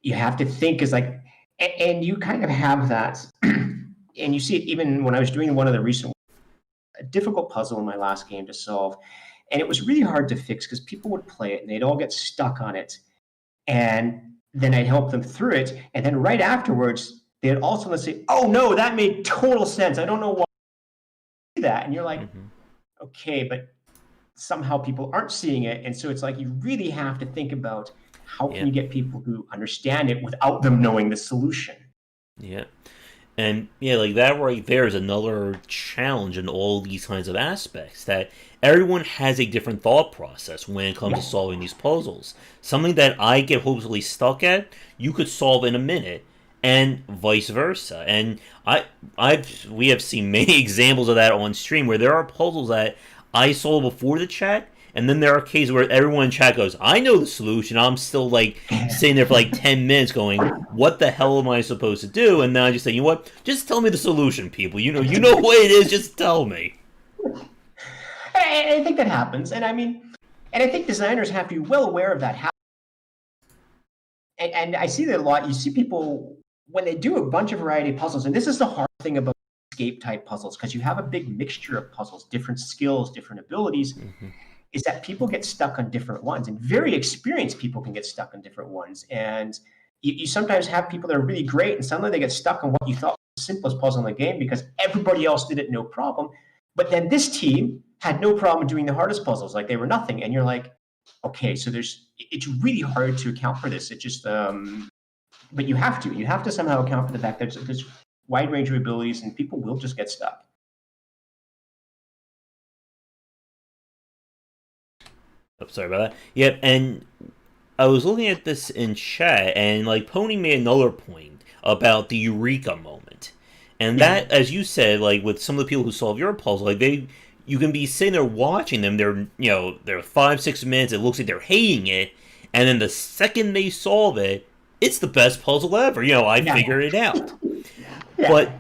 you have to think is like, and you kind of have that, and you see it even when I was doing one of the recent a difficult puzzle in my last game to solve, and it was really hard to fix because people would play it and they'd all get stuck on it, and then I'd help them through it, and then right afterwards they'd also say, "Oh no, that made total sense. I don't know why I did that," and you're like, Mm-hmm. "Okay, but somehow people aren't seeing it," and so it's like you really have to think about how can Yeah. you get people who understand it without them knowing the solution. Yeah. And yeah, like that right there is another challenge in all these kinds of aspects, that everyone has a different thought process when it comes to Yeah, solving these puzzles. Something that I get hopelessly stuck at, you could solve in a minute, and vice versa. And we have seen many examples of that on stream where there are puzzles that I solve before the chat, and then there are cases where everyone in chat goes, "I know the solution." I'm still like sitting there for like 10 minutes, going, "What the hell am I supposed to do?" And then I just say, "You know what? Just tell me the solution, people. You know what it is. Just tell me." I think that happens, and I mean, and I think designers have to be well aware of that. And I see that a lot. You see people when they do a bunch of variety of puzzles, and this is the hard thing about escape type puzzles because you have a big mixture of puzzles, different skills, different abilities. Mm-hmm. Is that people get stuck on different ones, and very experienced people can get stuck on different ones. And you sometimes have people that are really great, and suddenly they get stuck on what you thought was the simplest puzzle in the game because everybody else did it no problem. But then this team had no problem doing the hardest puzzles, like they were nothing. And you're like, okay, so it's really hard to account for this. It just, but you have to somehow account for the fact that there's wide range of abilities, and people will just get stuck. Oh, sorry about that. Yep, and I was looking at this in chat, and like Pony made another point about the eureka moment, and Yeah, that, as you said, like with some of the people who solve your puzzle, like you can be sitting there watching them. They're 5 6 minutes. It looks like they're hating it, and then the second they solve it, it's the best puzzle ever. I yeah, figured it out. yeah, But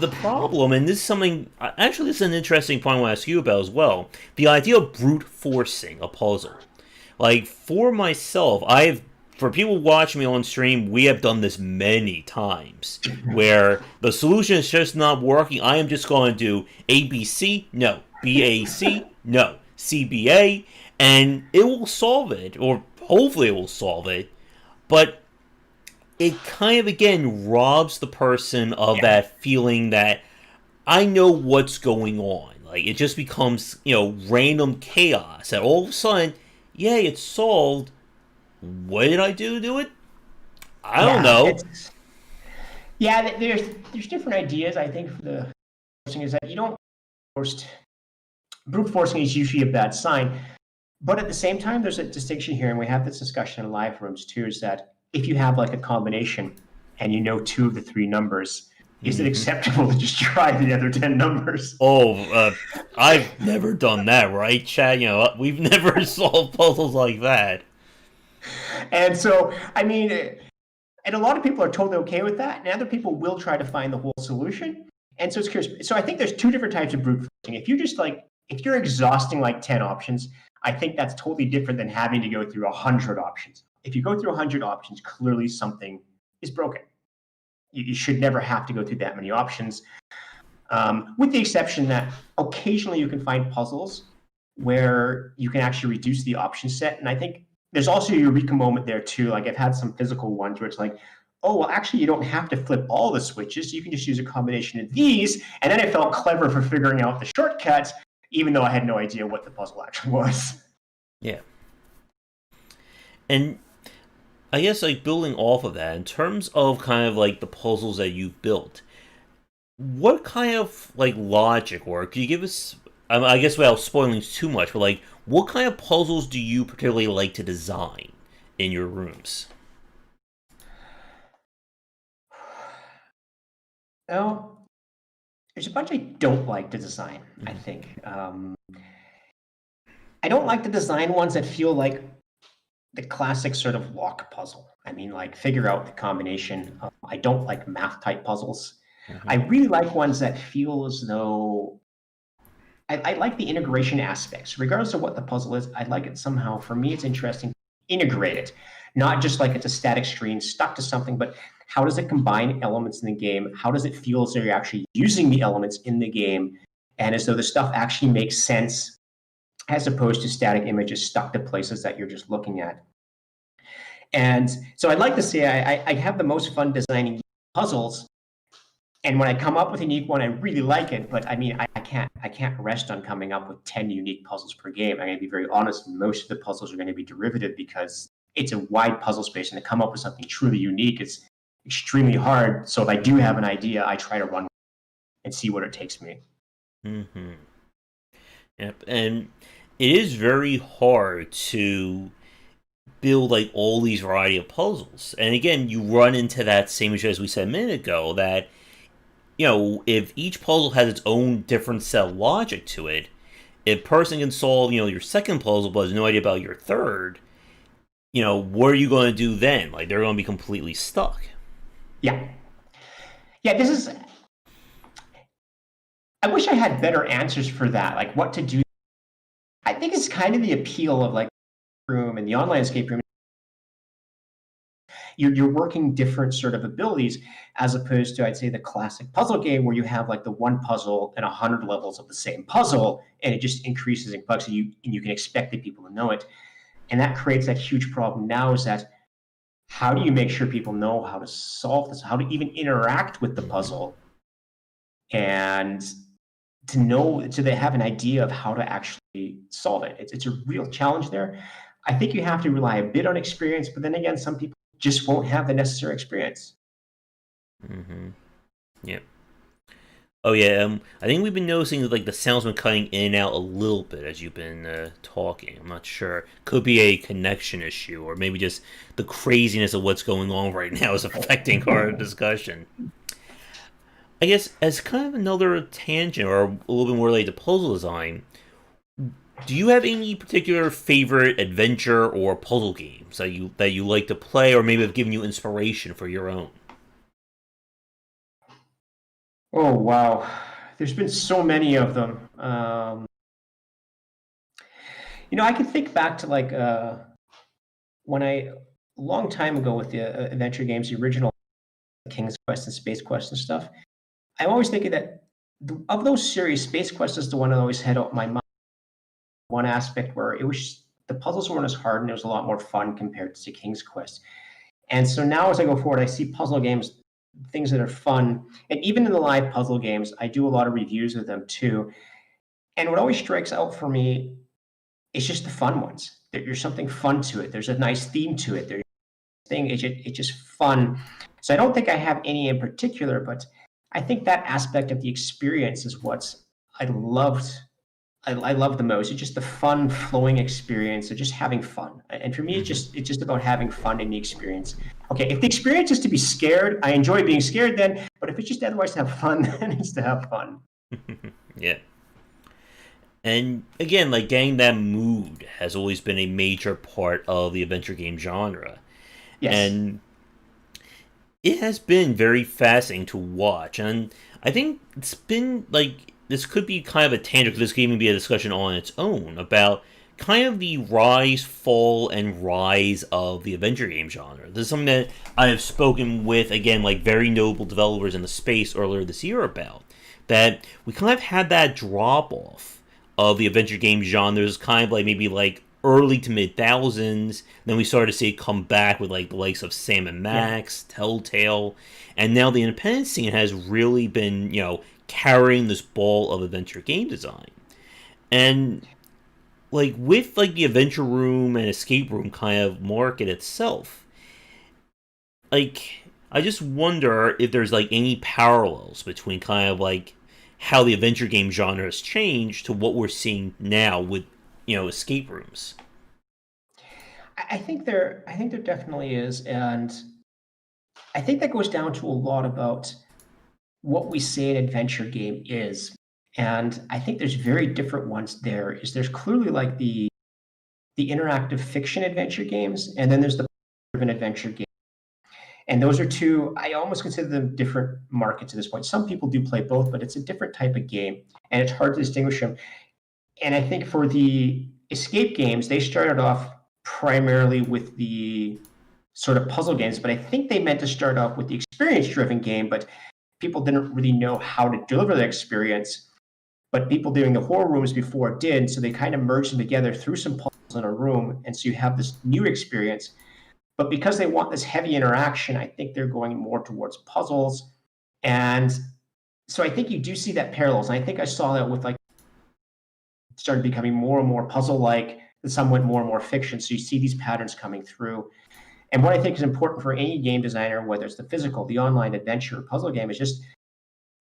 the problem, and this is something, actually, this is an interesting point I want to ask you about as well. The idea of brute forcing a puzzle. Like, for myself, for people watching me on stream, we have done this many times where the solution is just not working. I am just going to do ABC, no, BAC, no, CBA, and it will solve it, or hopefully it will solve it. But it kind of, again, robs the person of yeah. that feeling that I know what's going on. Like, it just becomes, random chaos. And all of a sudden, yay, it's solved. What did I do to do it? I don't Yeah, know. it's yeah. There's different ideas. I think for the forcing is that you don't forced brute forcing is usually a bad sign. But at the same time, there's a distinction here, and we have this discussion in live rooms too. Is that if you have like a combination and you know two of the three numbers, is it Hmm. acceptable to just try the other 10 numbers? Oh, I've never done that, right, Chad? We've never solved puzzles like that. And so, I mean, and a lot of people are totally okay with that, and other people will try to find the whole solution. And so it's curious. So I think there's two different types of brute forcing. If you're exhausting like 10 options, I think that's totally different than having to go through 100 options. If you go through 100 options, clearly something is broken. You should never have to go through that many options, with the exception that occasionally you can find puzzles where you can actually reduce the option set. And I think there's also a eureka moment there too. Like I've had some physical ones where it's like, oh, well, actually, you don't have to flip all the switches. You can just use a combination of these. And then I felt clever for figuring out the shortcuts, even though I had no idea what the puzzle actually was. Yeah. And I guess, like, building off of that, in terms of kind of like the puzzles that you've built, what kind of like logic, or could you give us? I guess without spoiling too much, but like, what kind of puzzles do you particularly like to design in your rooms? Oh, there's a bunch I don't like to design, I Mm-hmm. think. I don't like to design ones that feel like the classic sort of lock puzzle. I mean, like figure out the combination. I don't like math type puzzles. I really like ones that feel as though I like the integration aspects, regardless of what the puzzle is. I like it somehow. For me, it's interesting to integrate it, not just like it's a static screen stuck to something, but how does it combine elements in the game? How does it feel as though you're actually using the elements in the game, and as though the stuff actually makes sense, as opposed to static images stuck to places that you're just looking at. And so I'd like to say I have the most fun designing puzzles. And when I come up with a unique one, I really like it. But I mean, I can't rest on coming up with 10 unique puzzles per game. I'm going to be very honest. Most of the puzzles are going to be derivative because it's a wide puzzle space, and to come up with something truly unique, it's extremely hard. So if I do have an idea, I try to run and see what it takes me. Mm-hmm. Yep. And it is very hard to build like all these variety of puzzles. And again, you run into that same issue as we said a minute ago that if each puzzle has its own different set of logic to it, if a person can solve, your second puzzle but has no idea about your third, what are you going to do then? Like they're going to be completely stuck. Yeah, yeah. This is. I wish I had better answers for that. Like what to do. I think it's kind of the appeal of like room and the online escape room. You're working different sort of abilities as opposed to, I'd say, the classic puzzle game where you have like the one puzzle and 100 levels of the same puzzle, and it just increases in complexity, and you can expect the people to know it. And that creates that huge problem now, is that how do you make sure people know how to solve this, how to even interact with the Mm-hmm. puzzle, and to know, so they have an idea of how to actually solve it. It's a real challenge there. I think you have to rely a bit on experience, but then again, some people just won't have the necessary experience. Mm-hmm. Yep. Oh yeah. I think we've been noticing like the sound's been cutting in and out a little bit as you've been talking. I'm not sure. Could be a connection issue, or maybe just the craziness of what's going on right now is affecting our discussion. I guess as kind of another tangent or a little bit more related to puzzle design, do you have any particular favorite adventure or puzzle games that you like to play, or maybe have given you inspiration for your own? Oh wow, there's been so many of them. I can think back to like when I a long time ago with the adventure games, the original King's Quest and Space Quest and stuff. I'm always thinking that of those series, Space Quest is the one that always had out my mind. One aspect where it was the puzzles weren't as hard and it was a lot more fun compared to King's Quest. And so now as I go forward, I see puzzle games, things that are fun, and even in the live puzzle games, I do a lot of reviews of them too. And what always strikes out for me, it's just the fun ones. There's something fun to it. There's a nice theme to it. There's thing. It's just fun. So I don't think I have any in particular, but I think that aspect of the experience is what I loved. I love the most. It's just the fun, flowing experience of just having fun. And for me, it's Mm-hmm. just it's just about having fun in the experience. Okay, if the experience is to be scared, I enjoy being scared then. But if it's just otherwise to have fun, then it's to have fun. Yeah. And again, like getting that mood has always been a major part of the adventure game genre. Yes. And it has been very fascinating to watch. And I think it's been like this could be kind of a tangent, this could even be a discussion on its own about kind of the rise, fall, and rise of the adventure game genre. This is something that I have spoken with, again, like very notable developers in the space earlier this year about. That we kind of had that drop off of the adventure game genres, kind of like maybe like early to mid thousands. Then we started to see it come back with like the likes of Sam and Yeah. Max, Telltale, and now the independent scene has really been carrying this ball of adventure game design. And like with like the adventure room and escape room kind of market itself, like I just wonder if there's like any parallels between kind of like how the adventure game genre has changed to what we're seeing now with escape rooms. I think there definitely is, and I think that goes down to a lot about what we say an adventure game is. And I think there's very different ones there. There's clearly like the interactive fiction adventure games, and then there's the driven adventure game. And those are two, I almost consider them different markets at this point. Some people do play both, but it's a different type of game, and it's hard to distinguish them. And I think for the escape games, they started off primarily with the sort of puzzle games, but I think they meant to start off with the experience-driven game, but people didn't really know how to deliver the experience. But people doing the horror rooms before did, so they kind of merged them together through some puzzles in a room, and so you have this new experience. But because they want this heavy interaction, I think they're going more towards puzzles. And so I think you do see that parallels. And I think I saw that with like started becoming more and more puzzle-like, and some went more and more fiction. So you see these patterns coming through. And what I think is important for any game designer, whether it's the physical, the online adventure, or puzzle game, is just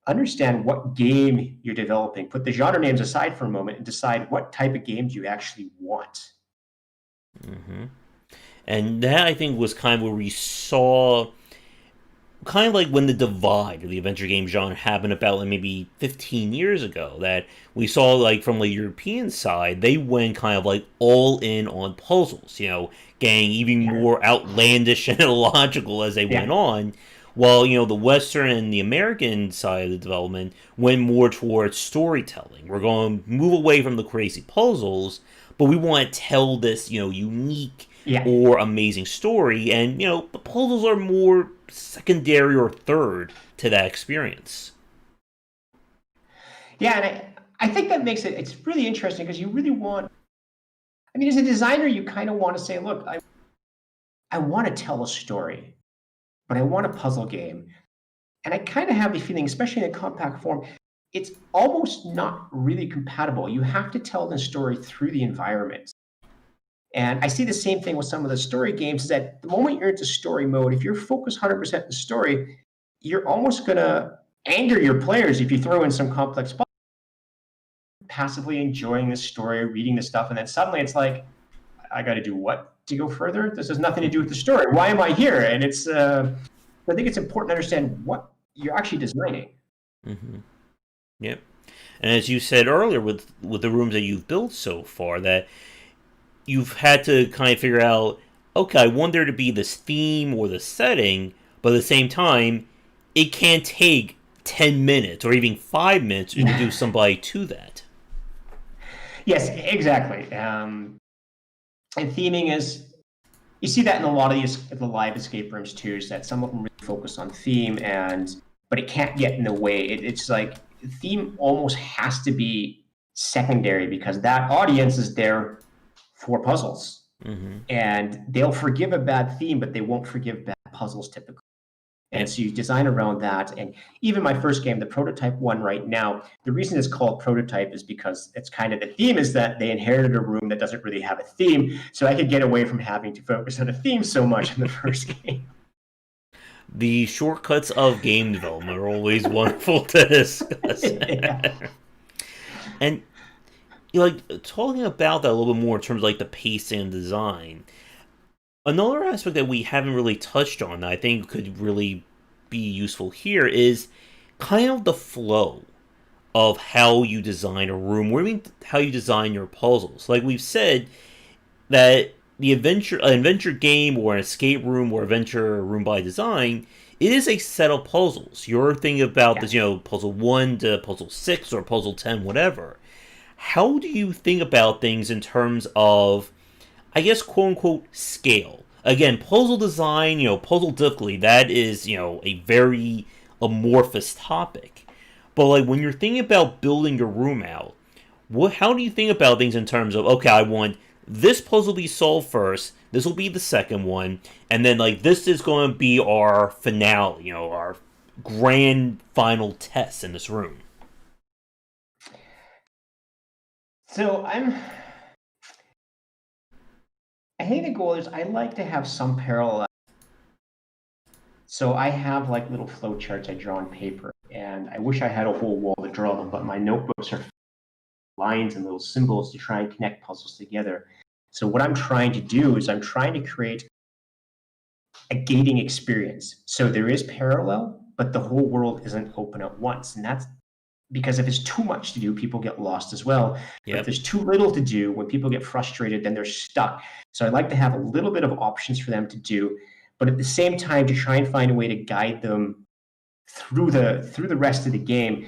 understand what game you're developing. Put the genre names aside for a moment and decide what type of game do you actually want. Mm-hmm. And that, I think, was kind of where we saw, kind of like when the divide of the adventure game genre happened about like maybe 15 years ago, that we saw like from the European side, they went kind of like all in on puzzles, getting even more outlandish and illogical as they went on. While, the Western and the American side of the development went more towards storytelling. We're going to move away from the crazy puzzles, but we want to tell this, unique or amazing story. And, the puzzles are more secondary or third to that experience. Yeah, and I think that makes it's really interesting because you really want, as a designer, you kind of want to say, look, I want to tell a story, but I want a puzzle game. And I kind of have the feeling, especially in a compact form, it's almost not really compatible. You have to tell the story through the environment. And I see the same thing with some of the story games, is that the moment you're into story mode, if you're focused 100% on the story, you're almost going to anger your players if you throw in some complex puzzle. Passively enjoying the story, reading the stuff, and then suddenly it's like, I got to do what to go further? This has nothing to do with the story. Why am I here? And it's, I think it's important to understand what you're actually designing. Mm-hmm. Yep. And as you said earlier, with the rooms that you've built so far, that you've had to kind of figure out, okay, I want there to be this theme or this setting, but at the same time, it can't take 10 minutes or even 5 minutes to introduce somebody to that. Yes, exactly. And theming is, you see that in a lot of the live escape rooms too, is that some of them really focus on theme, but it can't get in the way. It's like theme almost has to be secondary because that audience is there for puzzles. Mm-hmm. And they'll forgive a bad theme, but they won't forgive bad puzzles typically. And so you design around that. And even my first game, the prototype one right now, the reason it's called prototype is because it's kind of, the theme is that they inherited a room that doesn't really have a theme. So I could get away from having to focus on a theme so much in the first game. The shortcuts of game development are always wonderful to discuss. And talking about that a little bit more in terms of like the pacing and design, another aspect that we haven't really touched on that I think could really be useful here is kind of the flow of how you design a room, or even how you design your puzzles. Like we've said, that the adventure game or an escape room or adventure room by design, it is a set of puzzles. You're thinking about this, puzzle 1 to puzzle 6 or puzzle 10, whatever. How do you think about things in terms of, I guess, quote-unquote, scale? Again, puzzle design, puzzle difficulty, that is, a very amorphous topic. But, like, when you're thinking about building your room out, how do you think about things in terms of, okay, I want this puzzle to be solved first, this will be the second one, and then, like, this is going to be our finale, our grand final test in this room? So I think the goal is I like to have some parallel. So I have like little flow charts I draw on paper, and I wish I had a whole wall to draw them, but my notebooks are lines and little symbols to try and connect puzzles together. So what I'm trying to do is I'm trying to create a gating experience. So there is parallel, but the whole world isn't open at once. And that's because if it's too much to do, people get lost as well. But if Yep. there's too little to do, when people get frustrated, then they're stuck. So I like to have a little bit of options for them to do, but at the same time to try and find a way to guide them through the rest of the game.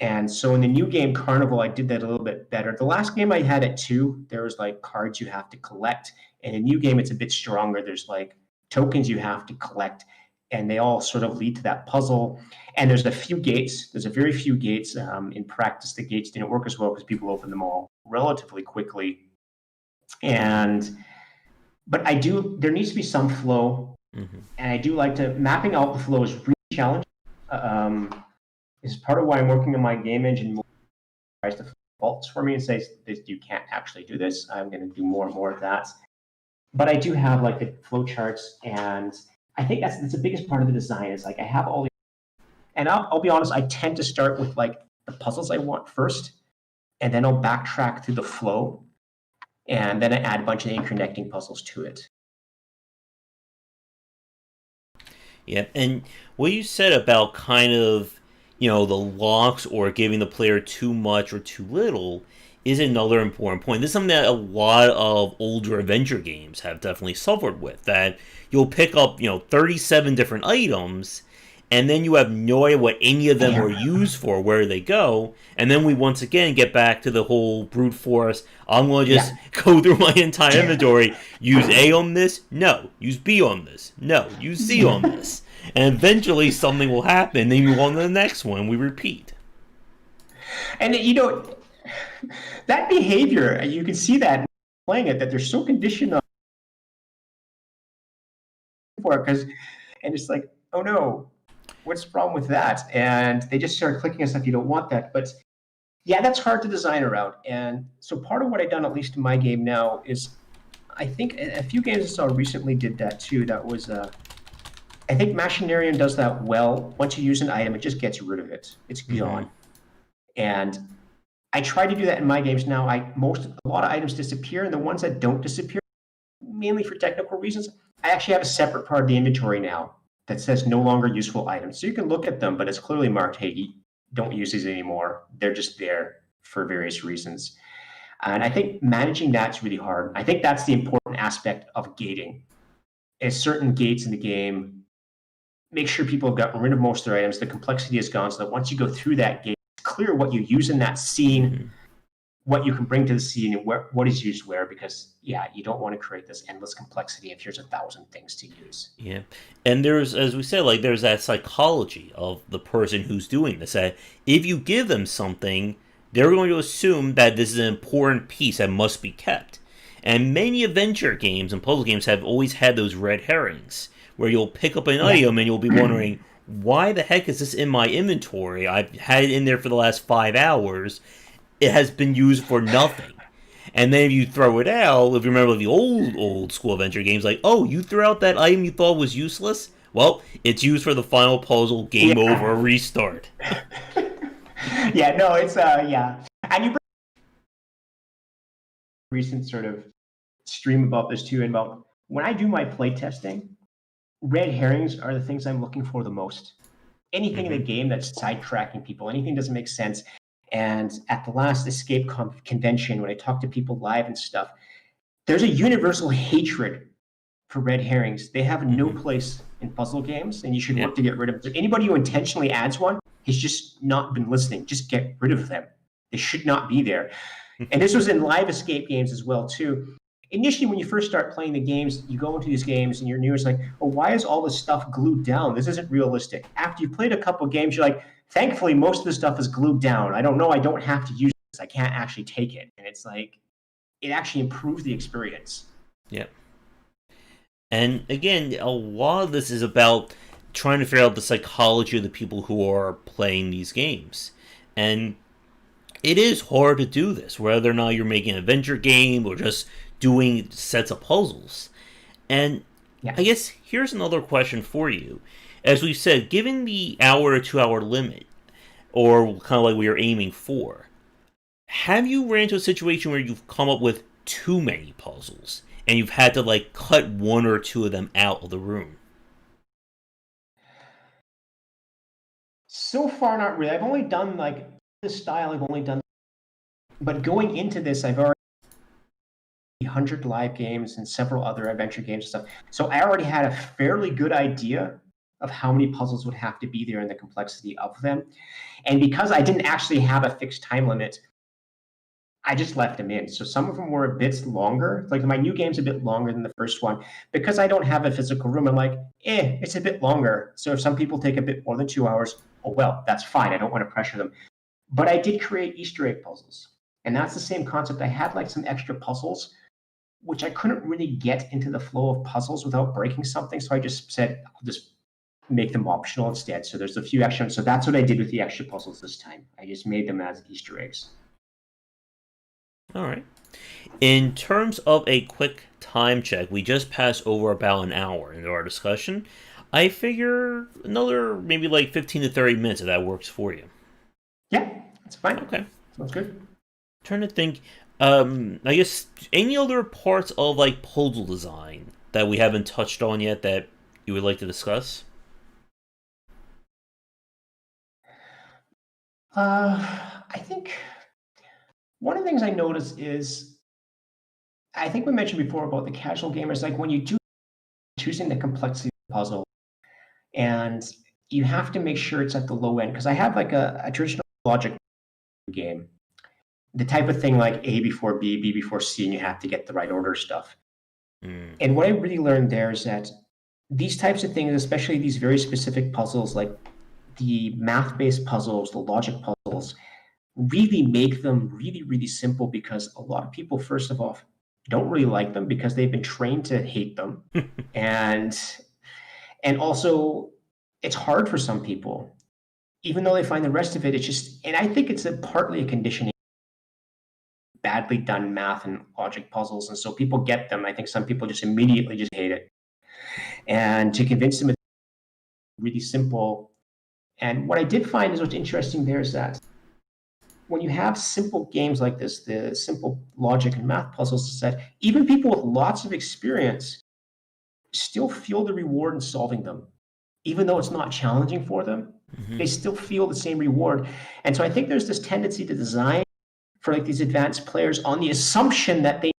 And so in the new game Carnival, I did that a little bit better. The last game I had it too. There was like cards you have to collect. In a new game, it's a bit stronger. There's like tokens you have to collect, and they all sort of lead to that puzzle. And there's a few gates. There's a very few gates. In practice, the gates didn't work as well because people opened them all relatively quickly. And but I do. There needs to be some flow, and I do like to mapping out the flow is really challenging. Is part of why I'm working on my game engine. Tries to faults for me and says this, you can't actually do this. I'm going to do more and more of that. But I do have like the flow charts, and I think that's the biggest part of the design is like I have all the, and I'll be honest, I tend to start with like the puzzles I want first, and then I'll backtrack through the flow, and then I add a bunch of interconnecting puzzles to it. Yeah, and what you said about kind of, the locks or giving the player too much or too little is another important point. This is something that a lot of older adventure games have definitely suffered with. That you'll pick up, 37 different items, and then you have no idea what any of them are used for, where they go, and then we once again get back to the whole brute force. I'm going to just go through my entire inventory. Use A on this? No. Use B on this? No. Use C on this. And eventually something will happen, then you move on to the next one, we repeat. And that behavior, you can see that playing it, that they're so conditioned on for it, and it's like, oh no, what's the problem with that? And they just start clicking on stuff you don't want that. But yeah, that's hard to design around. And so part of what I've done, at least in my game now, is I think a few games I saw recently did that too. That was I think Machinarium does that well. Once you use an item, it just gets rid of it. It's gone. And I try to do that in my games now. A lot of items disappear, and the ones that don't disappear, mainly for technical reasons, I actually have a separate part of the inventory now that says no longer useful items. So you can look at them, but it's clearly marked, hey, don't use these anymore. They're just there for various reasons. And I think managing that's really hard. I think that's the important aspect of gating. Is certain gates in the game, make sure people have gotten rid of most of their items, the complexity is gone, so that once you go through that gate, it's clear what you use in that scene, what you can bring to the scene, and what is used where, because, you don't want to create this endless complexity if here's 1,000 things to use. Yeah. And there's, as we said, like, there's that psychology of the person who's doing this, that if you give them something, they're going to assume that this is an important piece that must be kept. And many adventure games and puzzle games have always had those red herrings, where you'll pick up an item and you'll be wondering, why the heck is this in my inventory? I've had it in there for the last 5 hours. It has been used for nothing. And then if you throw it out, if you remember the old school adventure games, like, oh, you threw out that item you thought was useless? Well, it's used for the final puzzle, game over, restart. It's, And you recent sort of stream about this too, and about when I do my play testing, red herrings are the things I'm looking for the most. Anything in the game that's sidetracking people, anything doesn't make sense. And at the last Escape convention, when I talk to people live and stuff, there's a universal hatred for red herrings. They have no place in puzzle games, and you should work to get rid of them. So anybody who intentionally adds one has just not been listening. Just get rid of them. They should not be there. And this was in live escape games as well, too. Initially, when you first start playing the games, you go into these games and you're new. It's like, oh, why is all this stuff glued down? This isn't realistic. After you've played a couple games, you're like, thankfully, most of the stuff is glued down. I don't know. I don't have to use this. I can't actually take it. And it's like, it actually improves the experience. Yep. And again, a lot of this is about trying to figure out the psychology of the people who are playing these games. And it is hard to do this, whether or not you're making an adventure game or just doing sets of puzzles. And I guess here's another question for you. As we said, given the hour to 2 hour limit, or kind of like we were aiming for, have you ran into a situation where you've come up with too many puzzles and you've had to like cut one or two of them out of the room? So far, not really. I've only done like this style. I've only done, but going into this, I've already 100 live games and several other adventure games and stuff. So I already had a fairly good idea of how many puzzles would have to be there and the complexity of them. And because I didn't actually have a fixed time limit, I just left them in. So some of them were a bit longer. Like my new game's a bit longer than the first one. Because I don't have a physical room, I'm like, it's a bit longer. So if some people take a bit more than 2 hours, oh well, that's fine. I don't want to pressure them. But I did create Easter egg puzzles. And that's the same concept. I had like some extra puzzles, which I couldn't really get into the flow of puzzles without breaking something. So I just said, I'll just make them optional instead. So there's a few extra. So that's what I did with the extra puzzles this time. I just made them as Easter eggs. All right. In terms of a quick time check, we just passed over about an hour into our discussion. I figure another maybe like 15 to 30 minutes if that works for you. Yeah, that's fine. Okay. Sounds good. Trying to think, I guess any other parts of like puzzle design that we haven't touched on yet that you would like to discuss? I think one of the things I notice is, I think we mentioned before about the casual gamers, like when you do choosing the complexity of the puzzle, and you have to make sure it's at the low end. Because I have like a traditional logic game, the type of thing like A before B, B before C, and you have to get the right order stuff. And what I really learned there is that these types of things, especially these very specific puzzles, like the math-based puzzles, the logic puzzles, really make them really, really simple, because a lot of people, first of all, don't really like them because they've been trained to hate them. and also it's hard for some people, even though they find the rest of it, it's just, and I think it's partly a conditioning, badly done math and logic puzzles. And so people get them. I think some people just immediately just hate it. And to convince them it's really simple. And what I did find is what's interesting there is that when you have simple games like this, the simple logic and math puzzles, is that even people with lots of experience still feel the reward in solving them. Even though it's not challenging for them, they still feel the same reward. And so I think there's this tendency to design for like these advanced players on the assumption that they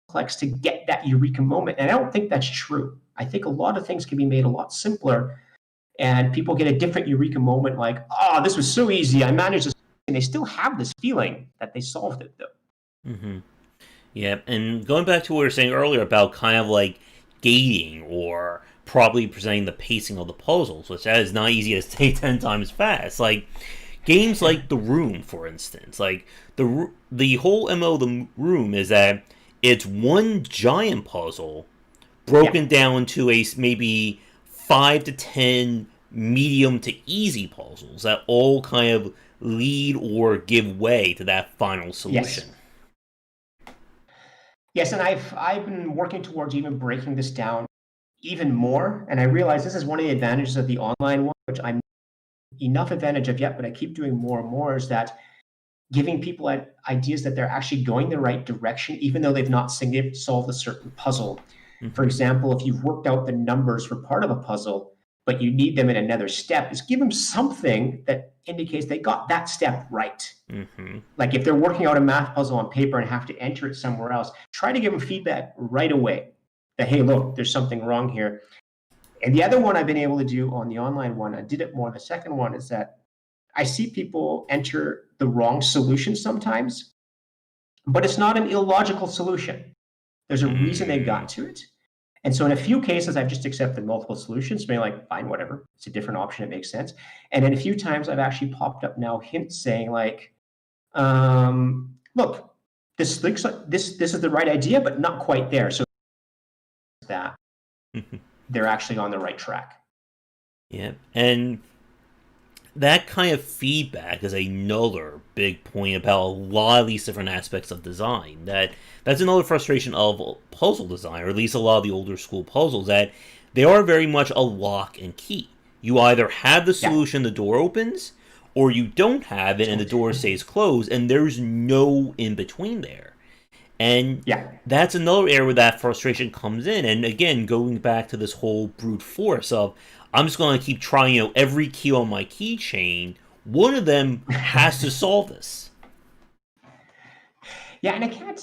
complex to get that eureka moment. And I don't think that's true. I think a lot of things can be made a lot simpler, and people get a different eureka moment, like, oh, this was so easy, I managed this, and they still have this feeling that they solved it though. Yeah, and going back to what we were saying earlier about kind of like gating or probably presenting the pacing of the puzzles, which that is not easy to say 10 times fast. Like games like The Room, for instance, like the whole MO of The Room is that it's one giant puzzle broken down to a maybe 5 to 10 medium to easy puzzles that all kind of lead or give way to that final solution. Yes, and I've been working towards even breaking this down even more. And I realize this is one of the advantages of the online one, which I'm enough advantage of yet, but I keep doing more and more, is that giving people ideas that they're actually going the right direction, even though they've not solved a certain puzzle. For example, if you've worked out the numbers for part of a puzzle, but you need them in another step, is give them something that indicates they got that step right. Like if they're working out a math puzzle on paper and have to enter it somewhere else, try to give them feedback right away that, hey, look, there's something wrong here. And the other one I've been able to do on the online one, I did it more the second one, is that I see people enter the wrong solution sometimes, but it's not an illogical solution. There's a reason they got to it. And so in a few cases, I've just accepted multiple solutions, being like, fine, whatever. It's a different option. It makes sense. And in a few times, I've actually popped up now hints saying like, look, this looks like this is the right idea, but not quite there. So that they're actually on the right track. Yeah, and that kind of feedback is another big point about a lot of these different aspects of design. That's another frustration of puzzle design, or at least a lot of the older school puzzles, that they are very much a lock and key. You either have the solution, the door opens, or you don't have it and the door stays closed, and there's no in between there. And that's another area where that frustration comes in. And again, going back to this whole brute force of, I'm just going to keep trying, every key on my keychain. One of them has to solve this. Yeah, and I can't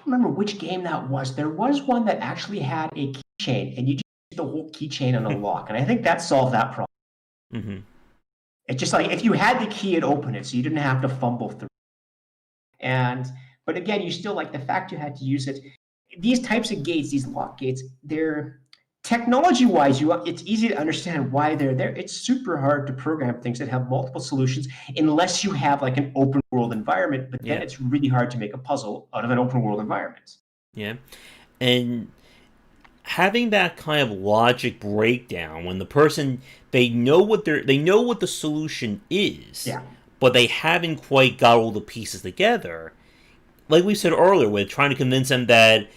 remember which game that was. There was one that actually had a keychain, and you just use the whole keychain on a lock, and I think that solved that problem. Mm-hmm. It's just like if you had the key, it opened it, so you didn't have to fumble through. And but again, you still like the fact you had to use it. These types of gates, these lock gates, they're technology-wise, it's easy to understand why they're there. It's super hard to program things that have multiple solutions unless you have like an open world environment. But then it's really hard to make a puzzle out of an open world environment. Yeah, and having that kind of logic breakdown when the person they know what the solution is, Yeah. but they haven't quite got all the pieces together. Like we said earlier, with trying to convince them that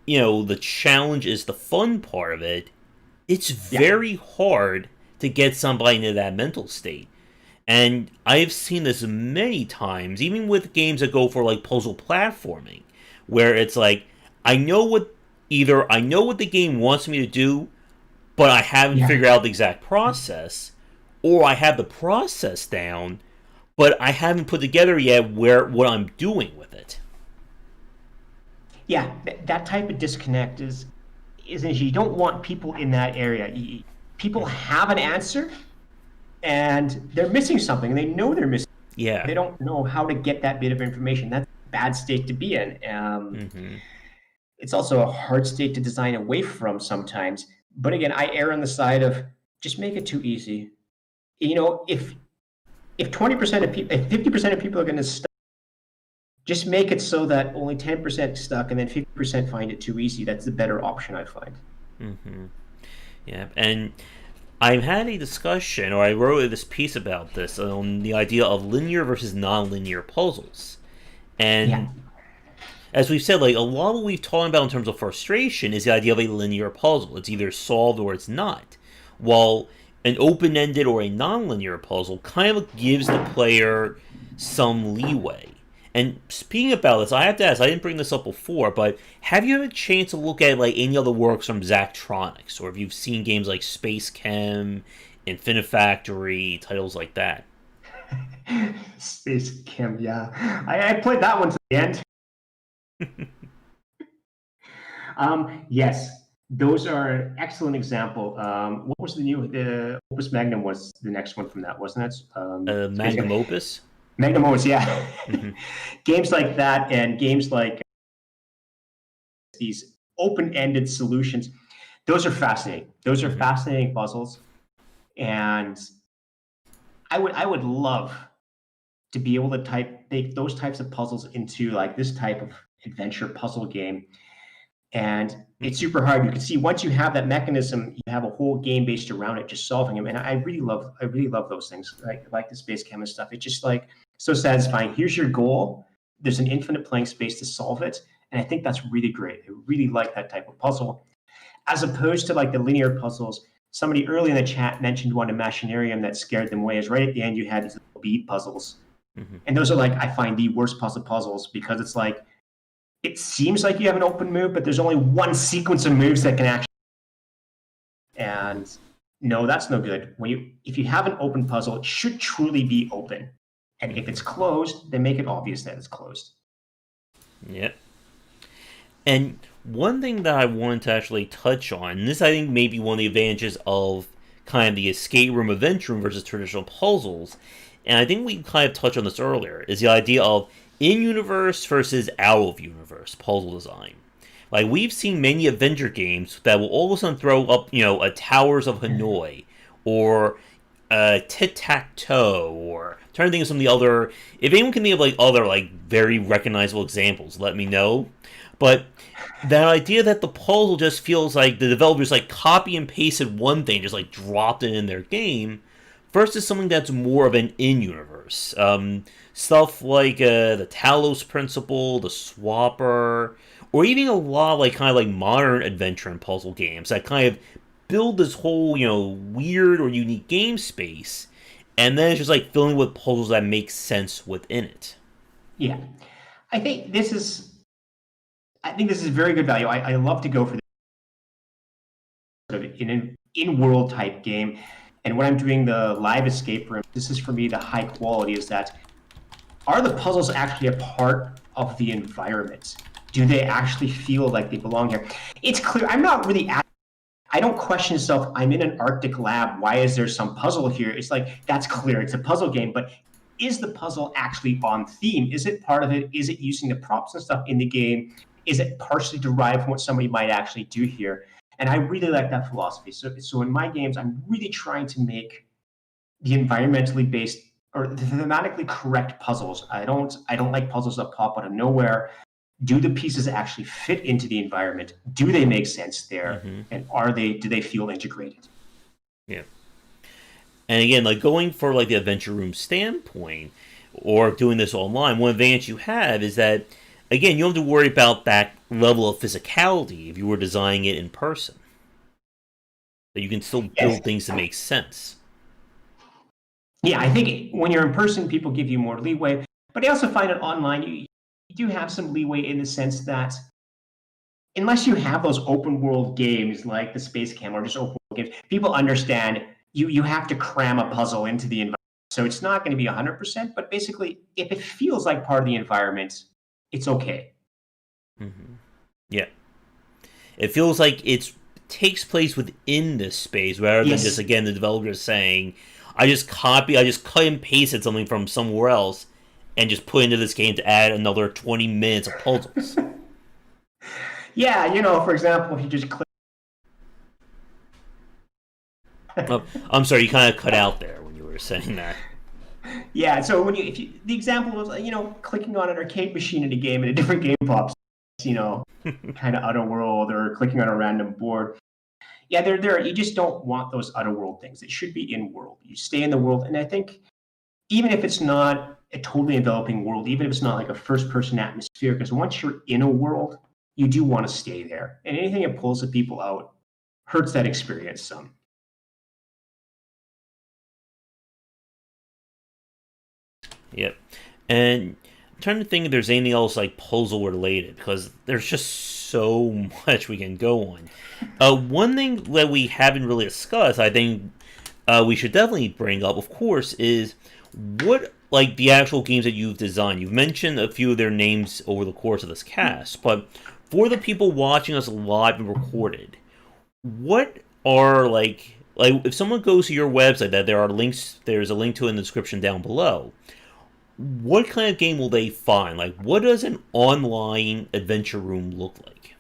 the challenge is the fun part of it, it's very hard to get somebody into that mental state. And I've seen this many times, even with games that go for like puzzle platforming, where it's like I know what the game wants me to do, but I haven't figured out the exact process, or I have the process down, but I haven't put together yet what I'm doing with it. Yeah, that type of disconnect is an issue. You don't want people in that area. People have an answer, and they're missing something. They know they're missing. Yeah. They don't know how to get that bit of information. That's a bad state to be in. It's also a hard state to design away from sometimes. But again, I err on the side of just make it too easy. If 20% of people, if 50% of people are going to stuck, just make it so that only 10% stuck, and then 50% find it too easy. That's the better option, I find. Yeah, and I've had a discussion, or I wrote this piece about this, on the idea of linear versus non-linear puzzles. And as we've said, like a lot of what we've talked about in terms of frustration is the idea of a linear puzzle. It's either solved or it's not. While an open-ended or a non-linear puzzle kind of gives the player some leeway. And speaking about this, I have to ask, I didn't bring this up before, but have you had a chance to look at like any other works from Zachtronics, or have you seen games like Space Chem, Infinifactory, titles like that? Space Chem, yeah. I played that one to the end. Yes, those are an excellent example. What was the Opus Magnum was the next one from that, wasn't it? Magnum Opus? Magnum Opus, yeah. Games like that and games like these open-ended solutions, those are fascinating. Those are fascinating puzzles. And I would love to be able to make those types of puzzles into like this type of adventure puzzle game. And it's super hard. You can see once you have that mechanism, you have a whole game based around it, just solving them. And I really love those things, like the Space Chem and stuff. It's just like so satisfying. Here's your goal. There's an infinite playing space to solve it. And I think that's really great. I really like that type of puzzle. As opposed to like the linear puzzles. Somebody early in the chat mentioned one in Machinarium that scared them away. Is right at the end you had these little bead puzzles. And those are like, I find the worst puzzles because it's like, it seems like you have an open move, but there's only one sequence of moves that can actually. And no, that's no good. If you have an open puzzle, it should truly be open. And if it's closed, then make it obvious that it's closed. Yep. And one thing that I wanted to actually touch on, and this I think may be one of the advantages of kind of the escape room adventure room versus traditional puzzles, and I think we kind of touched on this earlier, is the idea of in-universe versus out-of-universe puzzle design. Like, we've seen many adventure games that will all of a sudden throw up, a Towers of Hanoi, or Tic-Tac-Toe, or I'm trying to think of some of the other. If anyone can think of like other like very recognizable examples, let me know. But that idea that the puzzle just feels like the developers like copy and pasted one thing, just like dropped it in their game, versus something that's more of an in-universe. Stuff like the Talos Principle, the Swapper, or even a lot of like kind of like modern adventure and puzzle games that kind of build this whole weird or unique game space, and then it's just like filling with puzzles that make sense within it. Yeah, I think this is very good value. I love to go for this sort of in-world type game. And when I'm doing the live escape room, this is for me the high quality is that are the puzzles actually a part of the environment? Do they actually feel like they belong here? It's clear. I'm not really I don't question myself. I'm in an Arctic lab. Why is there some puzzle here? It's like, that's clear. It's a puzzle game, but is the puzzle actually on theme? Is it part of it? Is it using the props and stuff in the game? Is it partially derived from what somebody might actually do here? And I really like that philosophy. So in my games, I'm really trying to make the environmentally based or the thematically correct puzzles. I don't like puzzles that pop out of nowhere. Do the pieces actually fit into the environment? Do they make sense there? Mm-hmm. And do they feel integrated? Yeah. And again, like going for like the adventure room standpoint, or doing this online, one advantage you have is that again you don't have to worry about that level of physicality if you were designing it in person. That you can still Yes. build things to make sense. Yeah, I think when you're in person, people give you more leeway. But I also find it online, you do have some leeway in the sense that unless you have those open world games like the Space Cam or just open world games, people understand you have to cram a puzzle into the environment. So it's not going to be 100%, but basically, if it feels like part of the environment, it's okay. Mm-hmm. Yeah, it feels like it takes place within this space rather than just Yes. again the developer saying, I just cut and pasted something from somewhere else and just put into this game to add another 20 minutes of puzzles. Yeah, for example, if you just click. Oh, I'm sorry, you kind of cut out there when you were saying that. Yeah, so if you the example was clicking on an arcade machine in a game and a different game pops, you know, kind of outer world or clicking on a random board. Yeah, they're there. You just don't want those outer world things. It should be in world. You stay in the world, and I think even if it's not a totally enveloping world, even if it's not like a first person atmosphere, because once you're in a world, you do want to stay there. And anything that pulls the people out hurts that experience some. Yep. And I'm trying to think if there's anything else like puzzle related because there's just so much we can go on. One thing that we haven't really discussed, I think we should definitely bring up, of course, is what like the actual games that you've designed. You've mentioned a few of their names over the course of this cast, but for the people watching us live and recorded, what are like if someone goes to your website that there's a link to it in the description down below, what kind of game will they find? Like, what does an online adventure room look like?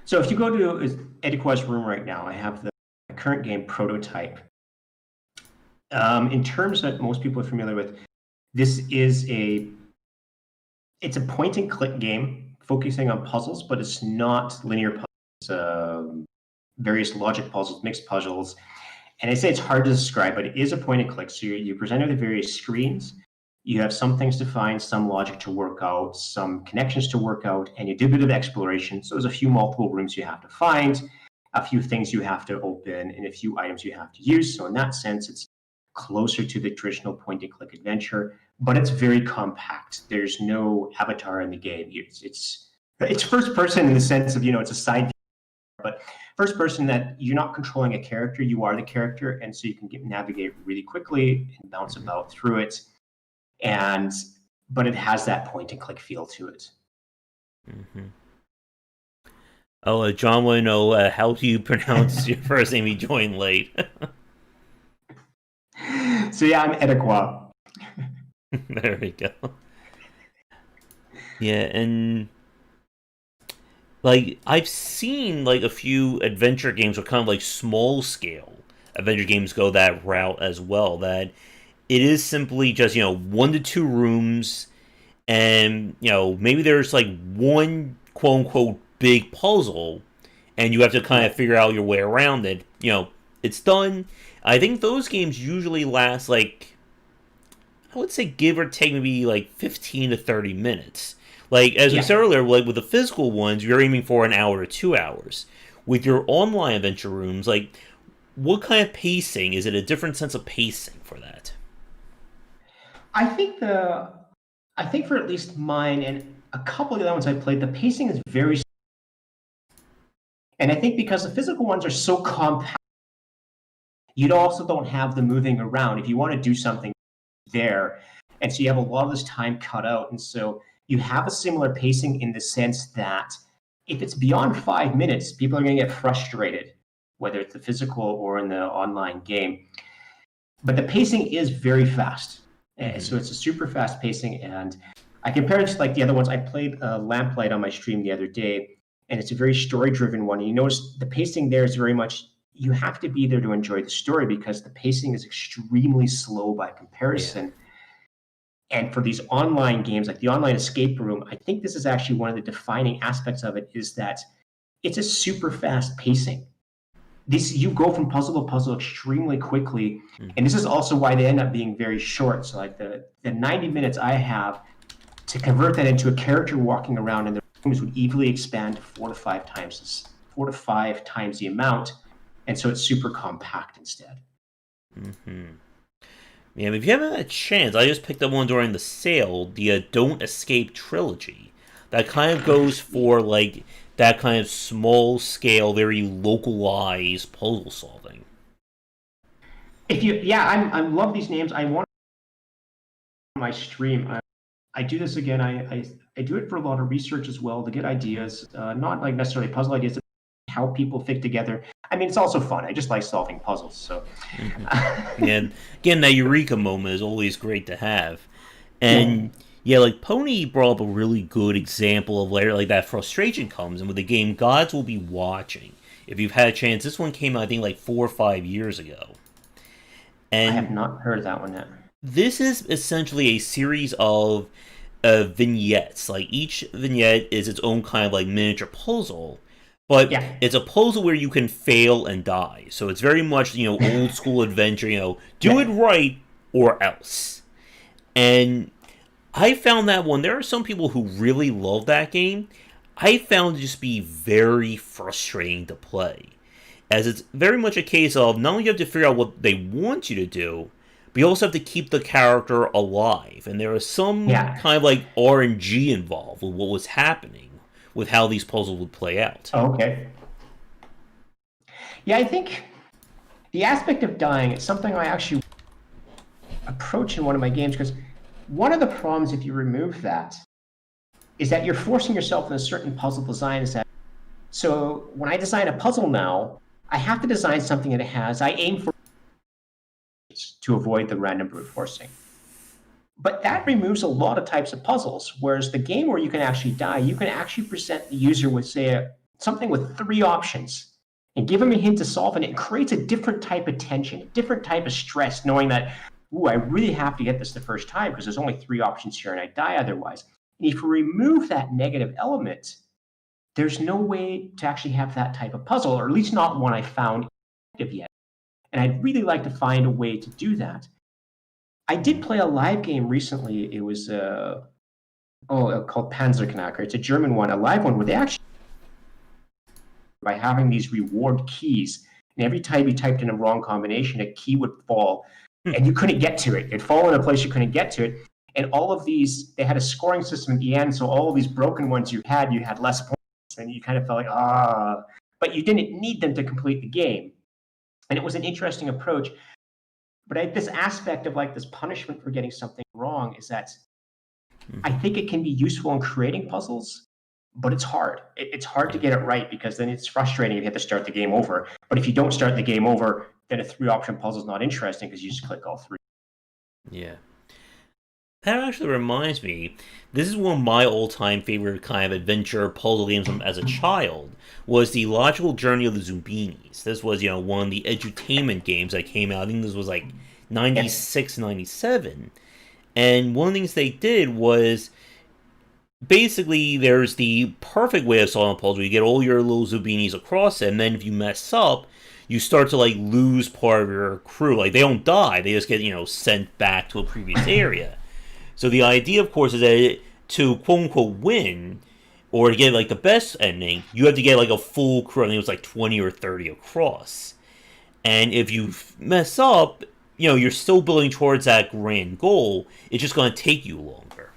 So if you go to Edaqua's room right now, I have the current game prototype. In terms that most people are familiar with, this is it's a point and click game focusing on puzzles, but it's not linear puzzles. It's, various logic puzzles, mixed puzzles. And I say it's hard to describe, but it is a point and click. So you present with various screens. You have some things to find, some logic to work out, some connections to work out, and you do a bit of exploration. So there's a few multiple rooms you have to find, a few things you have to open, and a few items you have to use. So in that sense, it's closer to the traditional point and click adventure, but it's very compact. There's no avatar in the game. It's first person in the sense of it's a side view, but first person that you're not controlling a character, you are the character, and so you can navigate really quickly and bounce about through it. And but it has that point and click feel to it. Mm-hmm. Oh, John, want to know how do you pronounce your first name? You joined late. So yeah, I'm Edaqa. There we go. Yeah, and like I've seen like a few adventure games or kind of like small scale adventure games go that route as well. That it is simply just 1 to 2 rooms, and maybe there's like one quote unquote big puzzle, and you have to kind Yeah. of figure out your way around it. It's done. I think those games usually last like I would say give or take maybe like 15 to 30 minutes. Like as we Yeah. said earlier, like with the physical ones, you're aiming for an hour to 2 hours. With your online adventure rooms, like what kind of pacing is it? A different sense of pacing for that? I think for at least mine and a couple of the other ones I played, the pacing is very And I think because the physical ones are so compact, you also don't have the moving around. If you want to do something there, and so you have a lot of this time cut out. And so you have a similar pacing in the sense that if it's beyond 5 minutes, people are going to get frustrated, whether it's the physical or in the online game. But the pacing is very fast. Mm-hmm. So it's a super fast pacing. And I compare it to like the other ones. I played Lamplight on my stream the other day, and it's a very story-driven one. And you notice the pacing there is very much, you have to be there to enjoy the story because the pacing is extremely slow by comparison. Yeah. And for these online games, like the online escape room, I think this is actually one of the defining aspects of it, is that it's a super fast pacing. You go from puzzle to puzzle extremely quickly. Mm-hmm. And this is also why they end up being very short. So like the 90 minutes I have, to convert that into a character walking around in the rooms would easily expand to 4 to 5 times the amount. And so it's super compact instead. Mm-hmm. Yeah, if you haven't had a chance, I just picked up one during the sale, the Don't Escape trilogy. That kind of goes for like that kind of small scale, very localized puzzle solving. I love these names. I want on my stream. I do this again. I do it for a lot of research as well to get ideas, not like necessarily puzzle ideas, how people fit together. I mean, it's also fun. I just like solving puzzles. So, and again, that eureka moment is always great to have. And yeah, like Pony brought up a really good example of where like that frustration comes, and with the game Gods Will Be Watching. If you've had a chance, this one came out I think like 4 or 5 years ago. And I have not heard that one yet. This is essentially a series of vignettes. Like each vignette is its own kind of like miniature puzzle. But it's a puzzle where you can fail and die. So it's very much, old school adventure, do it right or else. And I found that one, there are some people who really love that game. I found it just be very frustrating to play. As it's very much a case of not only you have to figure out what they want you to do, but you also have to keep the character alive. And there is some kind of like RNG involved with what was happening, with how these puzzles would play out. Okay. Yeah, I think the aspect of dying is something I actually approach in one of my games, because one of the problems if you remove that is that you're forcing yourself in a certain puzzle design. So when I design a puzzle now, I have to design something that I aim for to avoid the random brute forcing. But that removes a lot of types of puzzles, whereas the game where you can actually die, you can actually present the user with, say, something with 3 options and give them a hint to solve, and it creates a different type of tension, a different type of stress, knowing that, I really have to get this the first time because there's only 3 options here and I die otherwise. And if you remove that negative element, there's no way to actually have that type of puzzle, or at least not one I found effective yet. And I'd really like to find a way to do that. I did play a live game recently. It was called Panzerknacker. It's a German one, a live one, where they actually, by having these reward keys, and every time you typed in a wrong combination, a key would fall, and you couldn't get to it. It'd fall in a place you couldn't get to it. And all of these, they had a scoring system at the end, so all of these broken ones you had less points, and you kind of felt like, but you didn't need them to complete the game. And it was an interesting approach. But this aspect of like this punishment for getting something wrong is that I think it can be useful in creating puzzles, but it's hard. It's hard to get it right, because then it's frustrating if you have to start the game over. But if you don't start the game over, then a 3-option puzzle is not interesting because you just click all 3. Yeah. That actually reminds me, this is one of my all-time favorite kind of adventure puzzle games as a child, was the Logical Journey of the Zubinis. This was, one of the edutainment games that came out. I think this was like 96, 97. And one of the things they did was, basically, there's the perfect way of solving a puzzle. You get all your little Zubinis across it, and then if you mess up, you start to, like, lose part of your crew. Like, they don't die. They just get, sent back to a previous area. So the idea, of course, is that to quote-unquote win, or to get, like, the best ending, you have to get, like, a full crew. I think it was, like, 20 or 30 across. And if you mess up, you're still building towards that grand goal. It's just going to take you longer.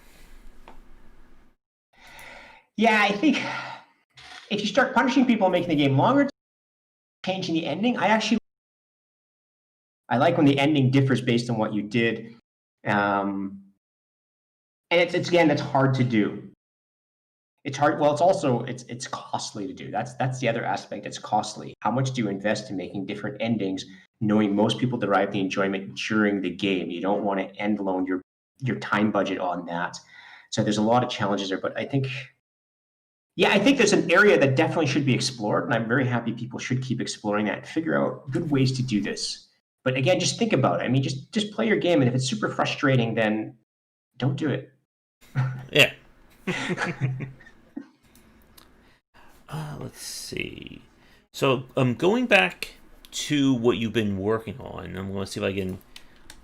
Yeah, I think if you start punishing people and making the game longer, changing the ending, I like when the ending differs based on what you did. And it's again, that's hard to do. It's hard. Well, it's costly to do. That's the other aspect. It's costly. How much do you invest in making different endings, knowing most people derive the enjoyment during the game? You don't want to end load your time budget on that. So there's a lot of challenges there. But I think there's an area that definitely should be explored, and I'm very happy people should keep exploring that and figure out good ways to do this. But again, just think about it. I mean, just play your game, and if it's super frustrating, then don't do it. Yeah. Let's see. So, going back to what you've been working on, I'm going to see if I can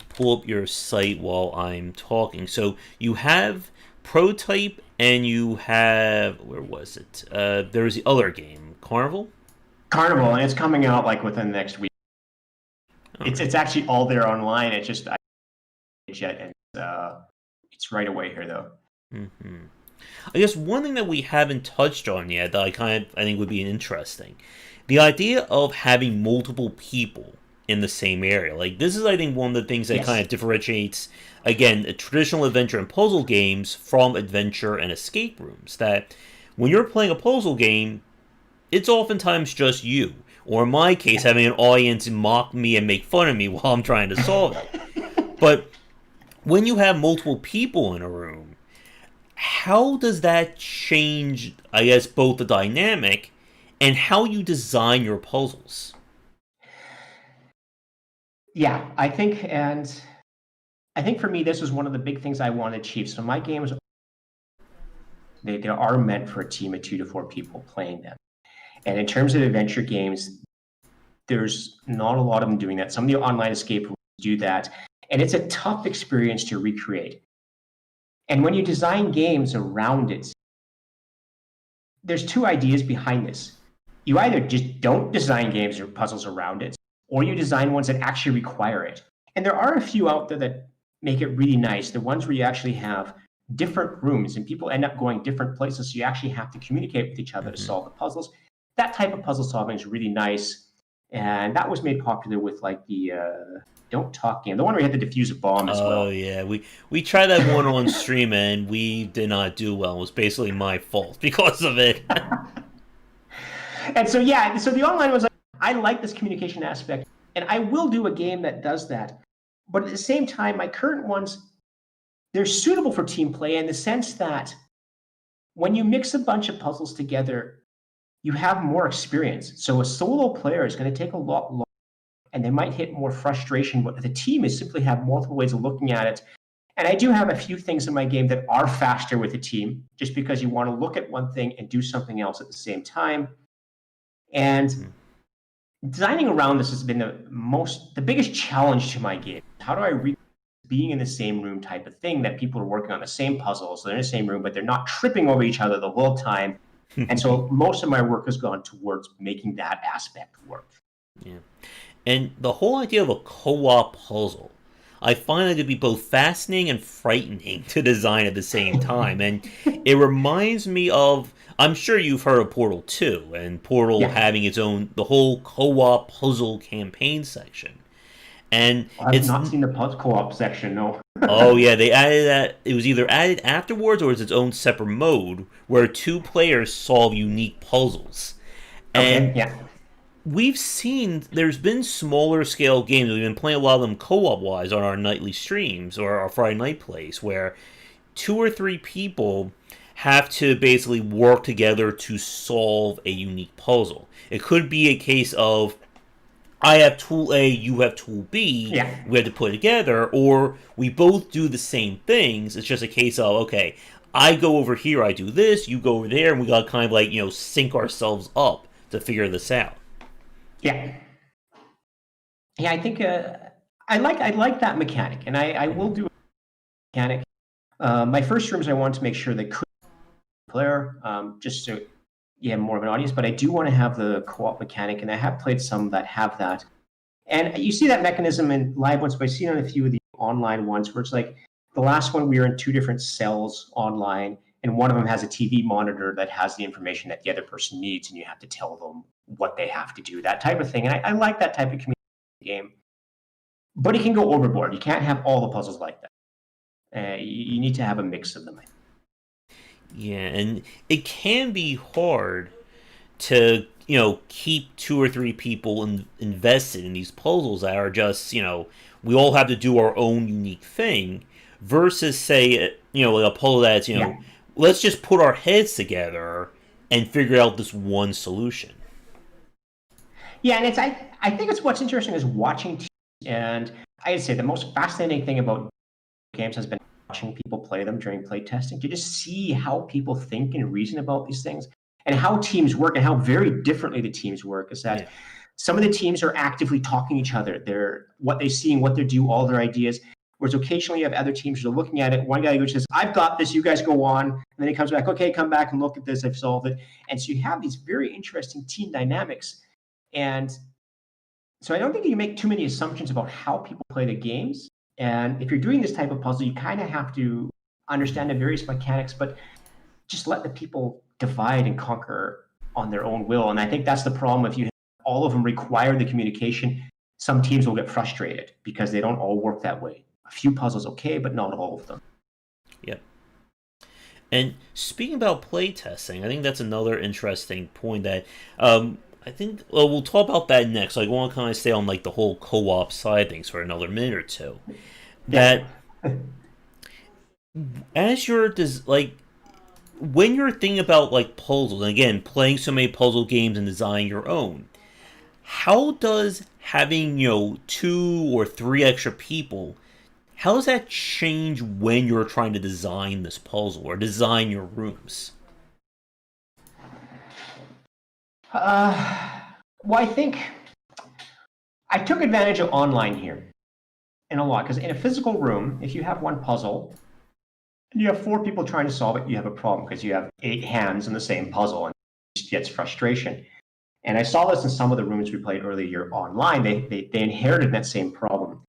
pull up your site while I'm talking. So, you have Prototype, and you have, where was it? There's the other game, Carnival? Carnival, and it's coming out like within the next week. Okay. It's actually all there online. It's just and it's right away here though. Mm-hmm. I guess one thing that we haven't touched on yet that I think would be interesting, the idea of having multiple people in the same area. Like, this is, I think, one of the things that kind of differentiates, again, traditional adventure and puzzle games from adventure and escape rooms. That when you're playing a puzzle game, it's oftentimes just you. Or in my case, having an audience mock me and make fun of me while I'm trying to solve it. But when you have multiple people in a room, how does that change, I guess, both the dynamic and how you design your puzzles? Yeah, I think for me, this was one of the big things I want to achieve. So my games, they are meant for a team of 2 to 4 people playing them. And in terms of adventure games, there's not a lot of them doing that. Some of the online escape rooms do that, and it's a tough experience to recreate. And when you design games around it, there's 2 ideas behind this. You either just don't design games or puzzles around it, or you design ones that actually require it. And there are a few out there that make it really nice. The ones where you actually have different rooms and people end up going different places, so you actually have to communicate with each other to solve the puzzles. That type of puzzle solving is really nice. And that was made popular with like the Don't Talk game, the one where you had to defuse a bomb as well. Oh, yeah. We tried that one on stream, and we did not do well. It was basically my fault because of it. And so, so the online was like, I like this communication aspect, and I will do a game that does that. But at the same time, my current ones, they're suitable for team play in the sense that when you mix a bunch of puzzles together, you have more experience. So a solo player is going to take a lot longer, and they might hit more frustration. But the team is simply have multiple ways of looking at it. And I do have a few things in my game that are faster with a team, just because you want to look at one thing and do something else at the same time. And designing around this has been the biggest challenge to my game. How do I read being in the same room type of thing, that people are working on the same puzzles, they're in the same room, but they're not tripping over each other the whole time. And so most of my work has gone towards making that aspect work. Yeah. And the whole idea of a co-op puzzle, I find it to be both fascinating and frightening to design at the same time. And it reminds me of, I'm sure you've heard of Portal 2, and Portal having its own, the whole co-op puzzle campaign section. And I've not seen the co-op section, no. Oh, yeah, they added that. It was either added afterwards or it's its own separate mode where 2 players solve unique puzzles. And we've seen, there's been smaller scale games. We've been playing a lot of them co-op wise on our nightly streams or our Friday night plays, where 2 or 3 people have to basically work together to solve a unique puzzle. It could be a case of, I have tool A, you have tool B, we have to put it together, or we both do the same things. It's just a case of, okay, I go over here, I do this, you go over there, and we got to kind of like, sync ourselves up to figure this out. Yeah, I think I like that mechanic, and I will do a mechanic. My first rooms, I wanted to make sure they could player, just so you have more of an audience, but I do want to have the co-op mechanic, and I have played some that have that. And you see that mechanism in live ones, but I've seen on a few of the online ones where it's like the last one we were in 2 different cells online, and one of them has a TV monitor that has the information that the other person needs, and you have to tell them what they have to do, that type of thing. And I like that type of community game, but it can go overboard. You can't have all the puzzles like that. You need to have a mix of them. Yeah, and it can be hard to keep 2 or 3 people invested in these puzzles that are just we all have to do our own unique thing, versus say like a puzzle that's Yeah. let's just put our heads together and figure out this one solution. Yeah, and I think it's what's interesting is watching teams, and I'd say the most fascinating thing about games has been watching people play them during play testing, to just see how people think and reason about these things, and how teams work, and how very differently the teams work. Is that some of the teams are actively talking to each other. They're what they see and what they do, all their ideas. Whereas occasionally you have other teams that are looking at it. One guy who says, "I've got this, you guys go on," and then he comes back, "Okay, come back and look at this, I've solved it." And so you have these very interesting team dynamics. And so I don't think you can make too many assumptions about how people play the games. And if you're doing this type of puzzle, you kind of have to understand the various mechanics, but just let the people divide and conquer on their own will. And I think that's the problem. If you have all of them require the communication, some teams will get frustrated because they don't all work that way. A few puzzles, okay, but not all of them. Yep. And speaking about playtesting, I think that's another interesting point that I think we'll talk about that next. Like, I want to kind of stay on like the whole co-op side of things for another minute or two. That as you're when you're thinking about like puzzles, and again playing so many puzzle games and designing your own, how does having 2 or 3 extra people, how does that change when you're trying to design this puzzle or design your rooms? Well, I think I took advantage of online here in a lot, because in a physical room, if you have one puzzle and you have 4 people trying to solve it, you have a problem because you have 8 hands in the same puzzle, and it just gets frustration. And I saw this in some of the rooms we played earlier online. They inherited that same problem.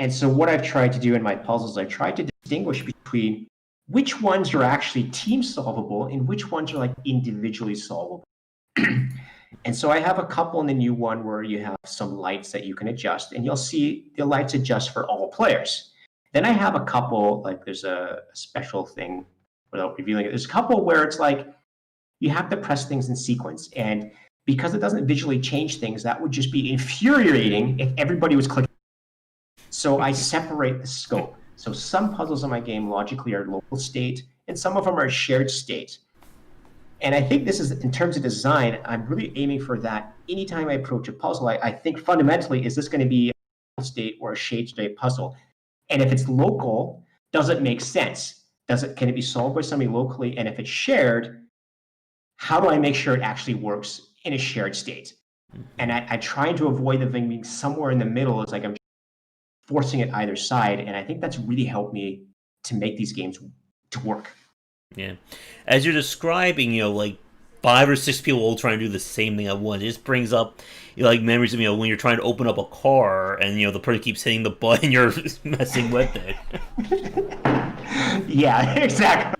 And so what I've tried to do in my puzzles, I've tried to distinguish between which ones are actually team solvable and which ones are like individually solvable. And so I have a couple in the new one where you have some lights that you can adjust, and you'll see the lights adjust for all players. Then I have a couple, like there's a special thing, without revealing it, there's a couple where it's like you have to press things in sequence. And because it doesn't visually change things, that would just be infuriating if everybody was clicking. So I separate the scope. So some puzzles in my game logically are local state, and some of them are shared state. And I think this is, in terms of design, I'm really aiming for that. Anytime I approach a puzzle, I think fundamentally, is this going to be a local state or a shared state puzzle? And if it's local, does it make sense? Can it be solved by somebody locally? And if it's shared, how do I make sure it actually works in a shared state? And I try to avoid the thing being somewhere in the middle. It's like I'm forcing it either side. And I think that's really helped me to make these games to work. Yeah. As you're describing, like 5 or 6 people all trying to do the same thing at once, it just brings up like memories of when you're trying to open up a car and the person keeps hitting the button, you're messing with it. Yeah, exactly.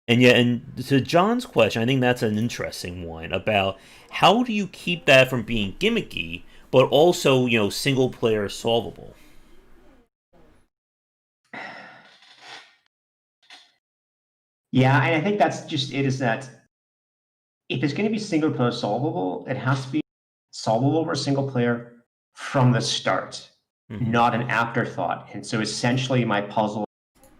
And to John's question, I think that's an interesting one about how do you keep that from being gimmicky, but also single player solvable. Yeah, and I think that's just it, is that if it's going to be single player solvable, it has to be solvable over a single player from the start, not an afterthought. And so essentially my puzzle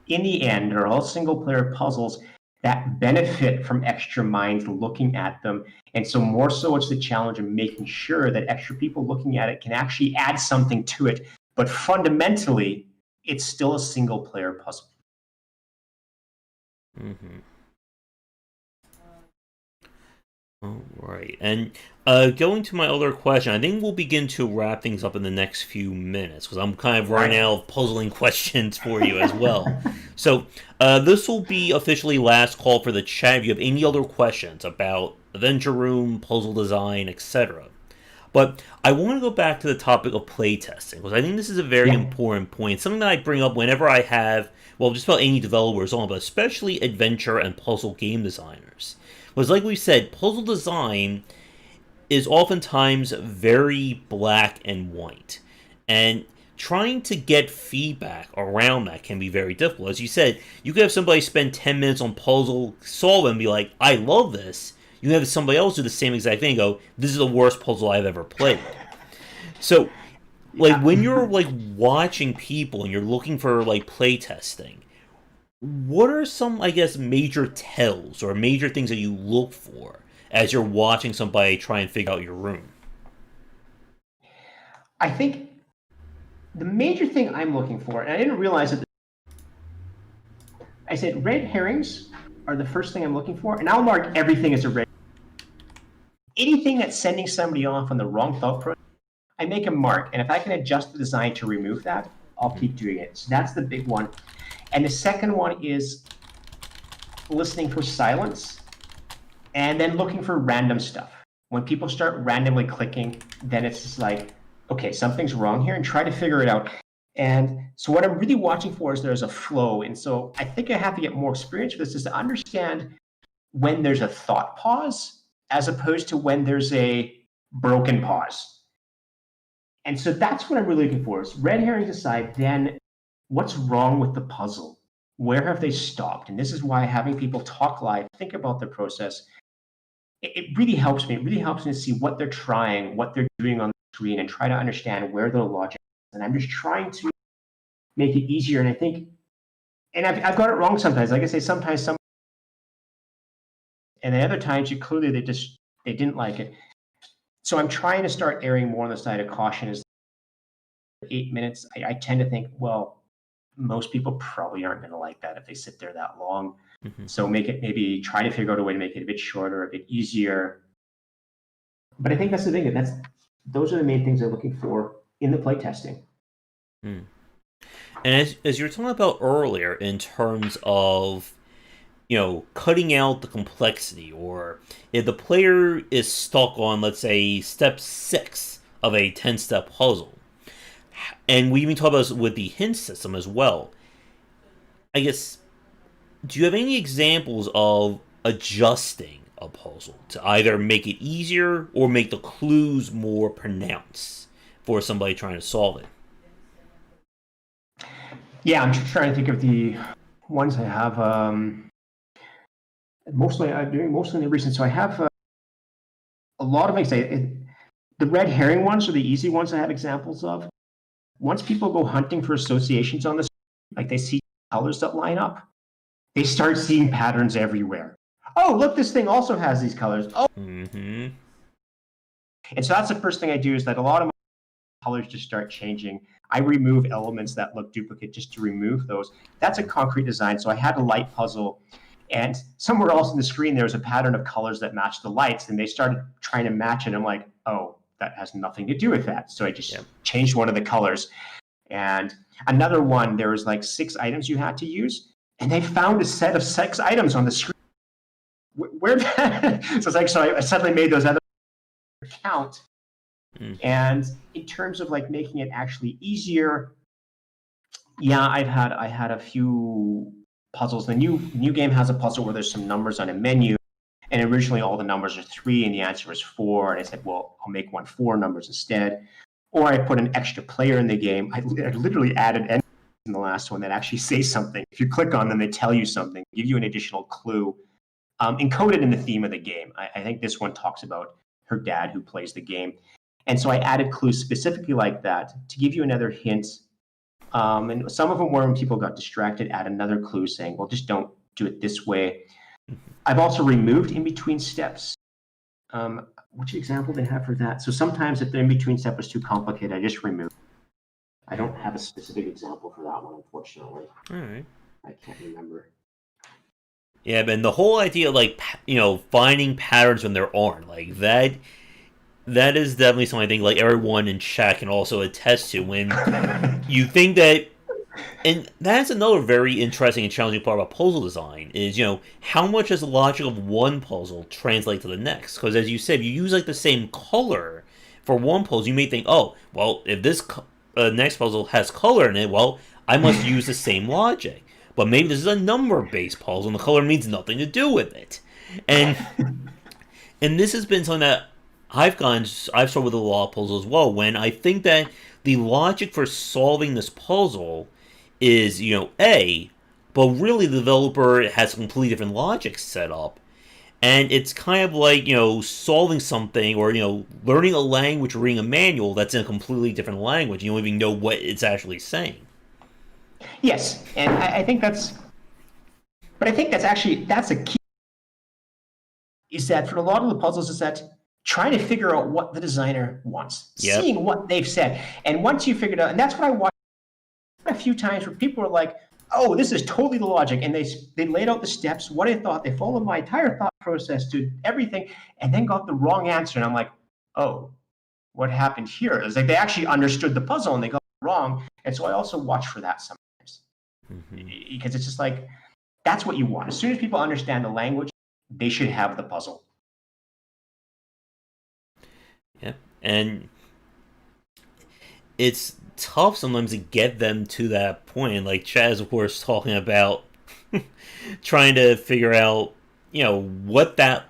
in the end are all single player puzzles that benefit from extra minds looking at them. And so more so it's the challenge of making sure that extra people looking at it can actually add something to it. But fundamentally, it's still a single player puzzle. All right, and going to my other question, I think we'll begin to wrap things up in the next few minutes because I'm kind of running out of puzzling questions for you as well. So this will be officially last call for the chat. If you have any other questions about Adventure Room, puzzle design, etc. But I want to go back to the topic of playtesting because I think this is a very important point. Something that I bring up whenever I have well, just about any developers on, but especially adventure and puzzle game designers. Was like we said, puzzle design is oftentimes very black and white. And trying to get feedback around that can be very difficult. As you said, you could have somebody spend 10 minutes on puzzle, solve it, and be like, I love this. You have somebody else do the same exact thing and go, this is the worst puzzle I've ever played. So, like, when you're, like, watching people and you're looking for, like, playtesting, what are some, I guess, major tells or major things that you look for as you're watching somebody try and figure out your room? I think the major thing I'm looking for, and I didn't realize it, I said red herrings are the first thing I'm looking for, and I'll mark everything as a red. Anything that's sending somebody off on the wrong thought process, I make a mark, and if I can adjust the design to remove that, I'll keep doing it. So that's the big one. And the second one is listening for silence, and then looking for random stuff. When people start randomly clicking, then it's just like, okay, something's wrong here, and try to figure it out. And so what I'm really watching for is there's a flow. And so I think I have to get more experience with this, is to understand when there's a thought pause as opposed to when there's a broken pause. And so that's what I'm really looking for, is red herrings aside, then what's wrong with the puzzle? Where have they stopped? And this is why having people talk live, think about the process, it really helps me. It really helps me to see what they're trying, what they're doing on the screen, and try to understand where their logic is. And I'm just trying to make it easier. And I think, and I've got it wrong sometimes. Like I say, sometimes some, and then other times clearly they didn't like it. So I'm trying to start erring more on the side of caution. Is 8 minutes. I tend to think, well, most people probably aren't going to like that if they sit there that long. Mm-hmm. So maybe try to figure out a way to make it a bit shorter, a bit easier. But I think that's the thing. Those are the main things they're looking for in the playtesting. And as you were talking about earlier, in terms of, cutting out the complexity, or if the player is stuck on, let's say, step 6 of a 10-step puzzle, and we even talk about this with the hint system as well, I guess, do you have any examples of adjusting a puzzle to either make it easier or make the clues more pronounced for somebody trying to solve it? Yeah, I'm just trying to think of the ones I have. Mostly I'm doing mostly in the recent. So I have a lot of the red herring ones are the easy ones I have examples of. Once people go hunting for associations on this, like they see colors that line up, they start seeing patterns everywhere. Oh, look, this thing also has these colors. Oh. Mm-hmm. And so that's the first thing I do, is that a lot of my colors just start changing. I remove elements that look duplicate just to remove those. That's a concrete design. So I had a light puzzle, and somewhere else in the screen, there was a pattern of colors that matched the lights, and they started trying to match it. I'm like, oh, that has nothing to do with that. So I just changed one of the colors. And another one, there was like 6 items you had to use, and they found a set of 6 items on the screen. Where so it's like, so I suddenly made those other count. And in terms of like making it actually easier, I had a few puzzles. The new game has a puzzle where there's some numbers on a menu, and originally all the numbers are 3 and the answer is 4. And I said, well, I'll make 4 numbers instead. Or I put an extra player in the game. I literally added in the last one that actually say something. If you click on them, they tell you something, give you an additional clue, encoded in the theme of the game. I think this one talks about her dad who plays the game. And so I added clues specifically like that to give you another hint. And some of them were when people got distracted, add another clue saying, well, just don't do it this way. I've also removed in-between steps. Which example did I have for that? So sometimes if the in-between step was too complicated, I just remove. I don't have a specific example for that one, unfortunately. All right. I can't remember. Yeah, but the whole idea, like, finding patterns when there aren't, like, that is definitely something I think, like, everyone in chat can also attest to, when you think that, and that's another very interesting and challenging part about puzzle design, is, how much does the logic of one puzzle translate to the next? Because as you said, you use, like, the same color for one puzzle, you may think, oh, well, if this next puzzle has color in it, well, I must use the same logic. but maybe this is a number-based puzzle, and the color means nothing to do with it. And this has been something that I've struggled with a lot of puzzles as well, when I think that the logic for solving this puzzle is, A, but really the developer has a completely different logic set up. And it's kind of like, solving something or, learning a language or reading a manual that's in a completely different language. You don't even know what it's actually saying. Yes, and I think that's a key, is that for a lot of the puzzles is that trying to figure out what the designer wants, seeing what they've said. And once you figure it out, and that's what I watched a few times where people were like, oh, this is totally the logic. And they laid out the steps, what I thought, they followed my entire thought process to everything, and then got the wrong answer. And I'm like, oh, what happened here? It's like they actually understood the puzzle and they got it wrong. And so I also watch for that sometimes. Because it's just like, that's what you want. As soon as people understand the language, they should have the puzzle. Yeah. And it's tough sometimes to get them to that point. Like Chaz, of course, talking about trying to figure out, what the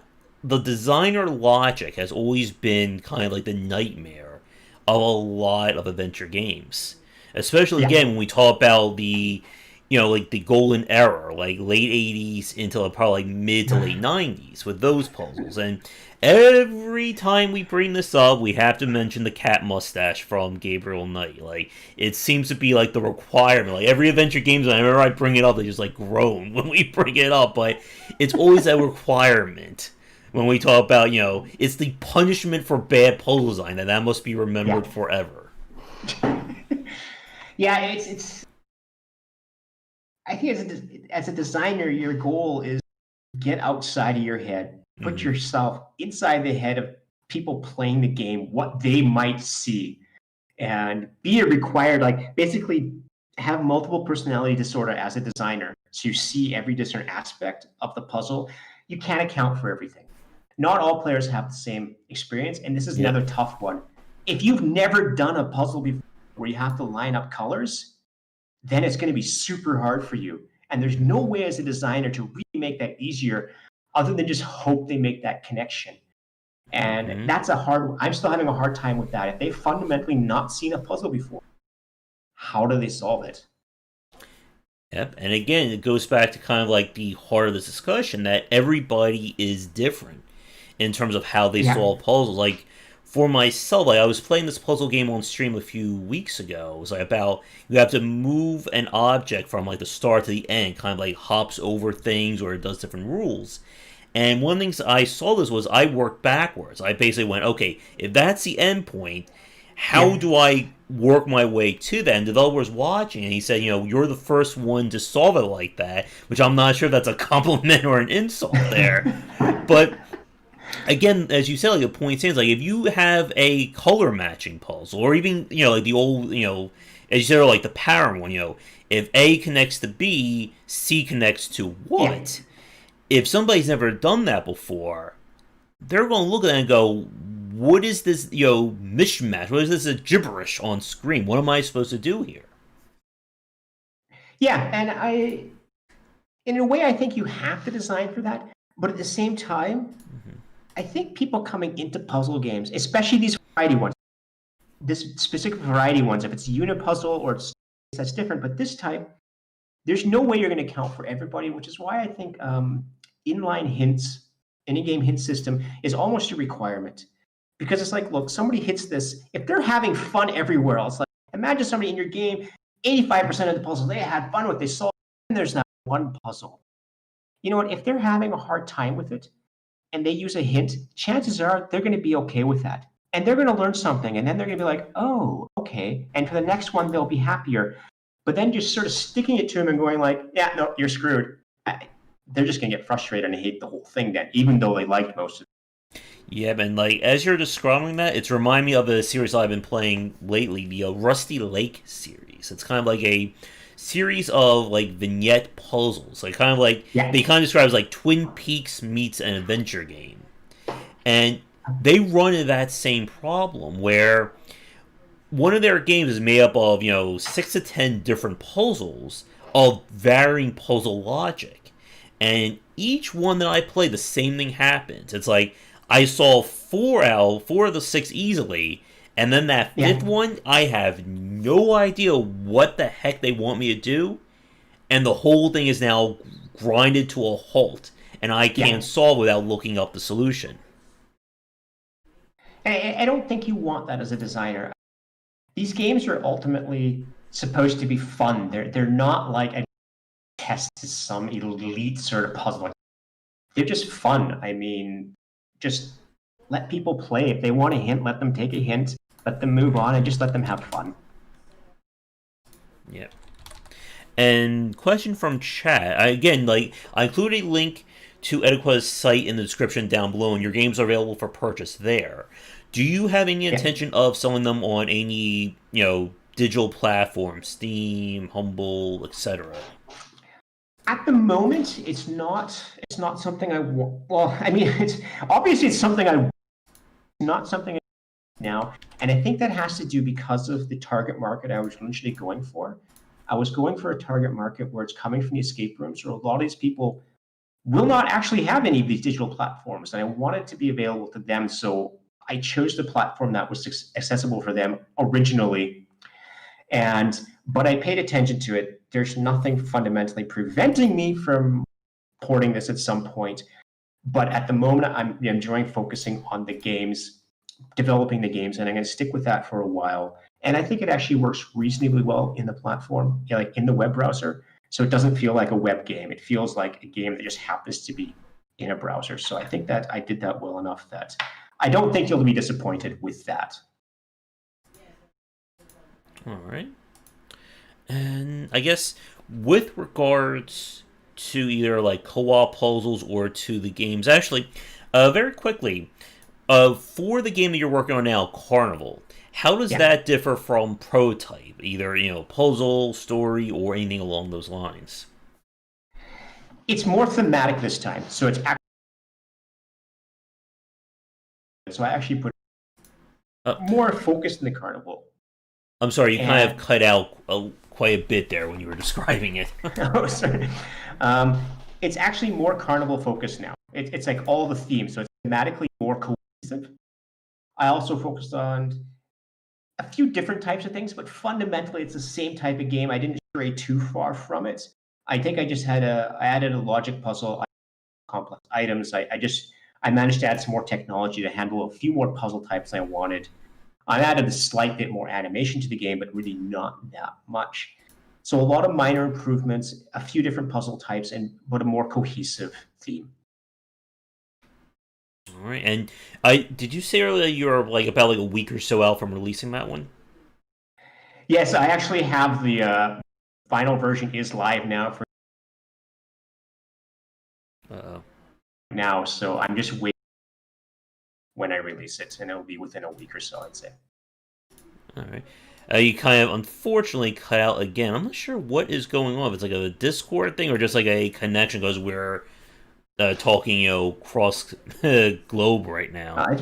designer logic has always been kind of like the nightmare of a lot of adventure games. Especially, again, when we talk about the, like the golden era, like late 80s into probably like mid to late 90s with those puzzles. And every time we bring this up, we have to mention the cat mustache from Gabriel Knight. Like, it seems to be like the requirement. Like, every adventure game, whenever I bring it up, they just like groan when we bring it up. But it's always a requirement when we talk about, it's the punishment for bad puzzle design, and that must be remembered forever. Yeah, it's. I think as a designer, your goal is get outside of your head, put yourself inside the head of people playing the game, what they might see, and be required, like basically have multiple personality disorder as a designer. So you see every different aspect of the puzzle. You can't account for everything. Not all players have the same experience, and this is another tough one. If you've never done a puzzle before where you have to line up colors, then it's going to be super hard for you. And there's no way as a designer to really make that easier other than just hope they make that connection. And that's I'm still having a hard time with that. If they've fundamentally not seen a puzzle before, how do they solve it? Yep. And again, it goes back to kind of like the heart of this discussion, that everybody is different in terms of how they solve puzzles. Like, for myself, like I was playing this puzzle game on stream a few weeks ago. It was like about, you have to move an object from like the start to the end, kind of like hops over things or it does different rules. And one of the things I saw this was I worked backwards. I basically went, okay, if that's the end point, how do I work my way to that? And the developer was watching, and he said, you're the first one to solve it like that, which I'm not sure if that's a compliment or an insult there. But again, as you said, like the point stands, like if you have a color matching puzzle, or even, like the old, as you said, like the pattern one, if A connects to B, C connects to what? If somebody's never done that before, they're going to look at it and go, what is this, mishmash? What is this gibberish on screen? What am I supposed to do here? Yeah, and in a way, I think you have to design for that. But at the same time, I think people coming into puzzle games, especially these variety ones, this specific variety ones, if it's a unit puzzle or it's that's different, but this type, there's no way you're going to count for everybody, which is why I think inline hints, any game hint system is almost a requirement. Because it's like, look, somebody hits this, if they're having fun everywhere else, like imagine somebody in your game, 85% of the puzzles they had fun with, they solved, and there's not one puzzle. You know what, if they're having a hard time with it, and they use a hint, chances are they're going to be okay with that. And they're going to learn something, and then they're going to be like, oh, okay. And for the next one, they'll be happier. But then just sort of sticking it to them and going like, yeah, no, you're screwed. They're just going to get frustrated and hate the whole thing then, even though they liked most of it. Yeah, man, like, as you're describing that, it's reminding me of a series I've been playing lately, the Rusty Lake series. It's kind of like a series of, like, vignette puzzles. Like, kind of like, they kind of describe it as like Twin Peaks meets an adventure game. And they run into that same problem where one of their games is made up of, 6 to 10 different puzzles, of varying puzzle logic. And each one that I play, the same thing happens. It's like I solve four of the six easily, and then that fifth Yeah, one, I have no idea what the heck they want me to do, and the whole thing is now grinded to a halt, and I yeah. can't solve without looking up the solution. I don't think you want that as a designer. These games are ultimately supposed to be fun. They're not like a test to some elite sort of puzzle. Like, they're just fun. I mean, just let people play. If they want a hint, let them take a hint. Let them move on and just let them have fun. Yeah. And question from chat. Again, like I include a link to Edaqa's site in the description down below, and your games are available for purchase there. Do you have any Yeah. intention of selling them on any, digital platforms, Steam, Humble, etc.? At the moment, it's not something I want. Well, I mean, it's obviously it's something I not something I now, and I think that has to do because of the target market I was initially going for. I was going for a target market where it's coming from the escape rooms, so a lot of these people will not actually have any of these digital platforms, and I wanted to be available to them. So I chose the platform that was accessible for them originally, and but I paid attention to it. There's nothing fundamentally preventing me from porting this at some point, but at the moment, I'm enjoying focusing on the games, developing the games, and I'm going to stick with that for a while. And I think it actually works reasonably well in the platform, like in the web browser. So it doesn't feel like a web game. It feels like a game that just happens to be in a browser. So I think that I did that well enough that I don't think you'll be disappointed with that. All right. And I guess with regards to either like co-op puzzles or to the games, actually, very quickly, for the game that you're working on now, Carnival, how does Yeah, that differ from Prototype? Either puzzle, story, or anything along those lines. it's more thematic this time. So I actually put Uh, more focus in the carnival. I'm sorry, you kind of And cut out quite a bit there when you were describing it. oh, sorry. Um, it's actually more carnival focused now. It's like all the themes, so it's thematically more cohesive. I also focused on a few different types of things, but fundamentally, it's the same type of game. I didn't stray too far from it. I think I added a logic puzzle, complex items. I managed to add some more technology to handle a few more puzzle types I wanted. I added a slight bit more animation to the game, but really not that much. So a lot of minor improvements, a few different puzzle types, and but a more cohesive theme. All right, and I did you say earlier you were like about like a week or so out from releasing that one? Yes, I actually have the final version is live now for Uh, now, so I'm just waiting when I release it, and it'll be within a week or so, I'd say. all right. You kind of unfortunately cut out again. I'm not sure what is going on. If it's like a Discord thing or just like a connection because we're talking, cross globe right now. I,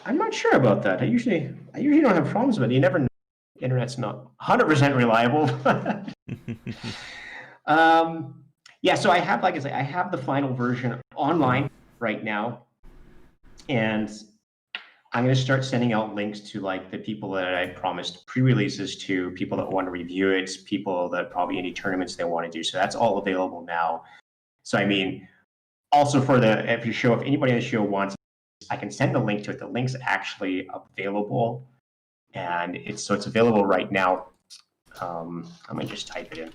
I'm not sure about that. I usually don't have problems with it. You never know. The internet's not 100% reliable. um, yeah, so I have, like I say, I have the final version online right now, and I'm going to start sending out links to like the people that I promised pre-releases to, people that want to review it, people that probably any tournaments they want to do. So that's all available now. So I mean, also for the if anybody on the show wants, I can send the link to it. The link's actually available, and it's available right now. Let me just type it in.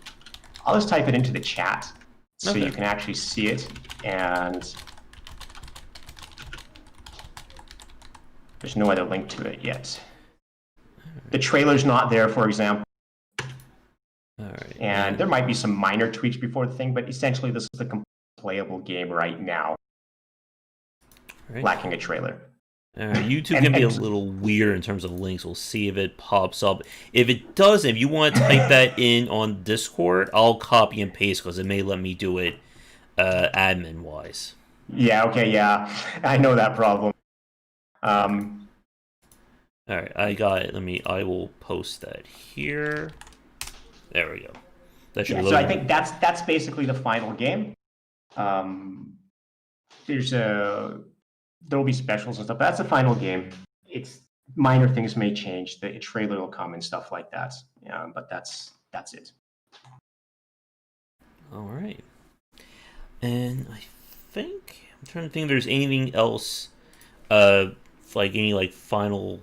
I'll just type it into the chat so Okay. you can actually see it. And there's no other link to it yet. The trailer's not there, for example. All right. And there might be some minor tweaks before the thing, but essentially this is the playable game right now, Right. lacking a trailer. YouTube can be a little weird in terms of links. We'll see if it pops up. If it doesn't, if you want to type that in on Discord, I'll copy and paste because it may let me do it admin wise. Yeah, okay, yeah. I know that problem. All right, I got it. I will post that here. There we go. That should Yeah, be so I loading. think that's basically the final game. Um, there'll be specials and stuff, but that's the final game. It's minor things may change. The trailer will come and stuff like that. Yeah, but that's it. All right. And I think I'm trying to think if there's anything else, uh, like any like final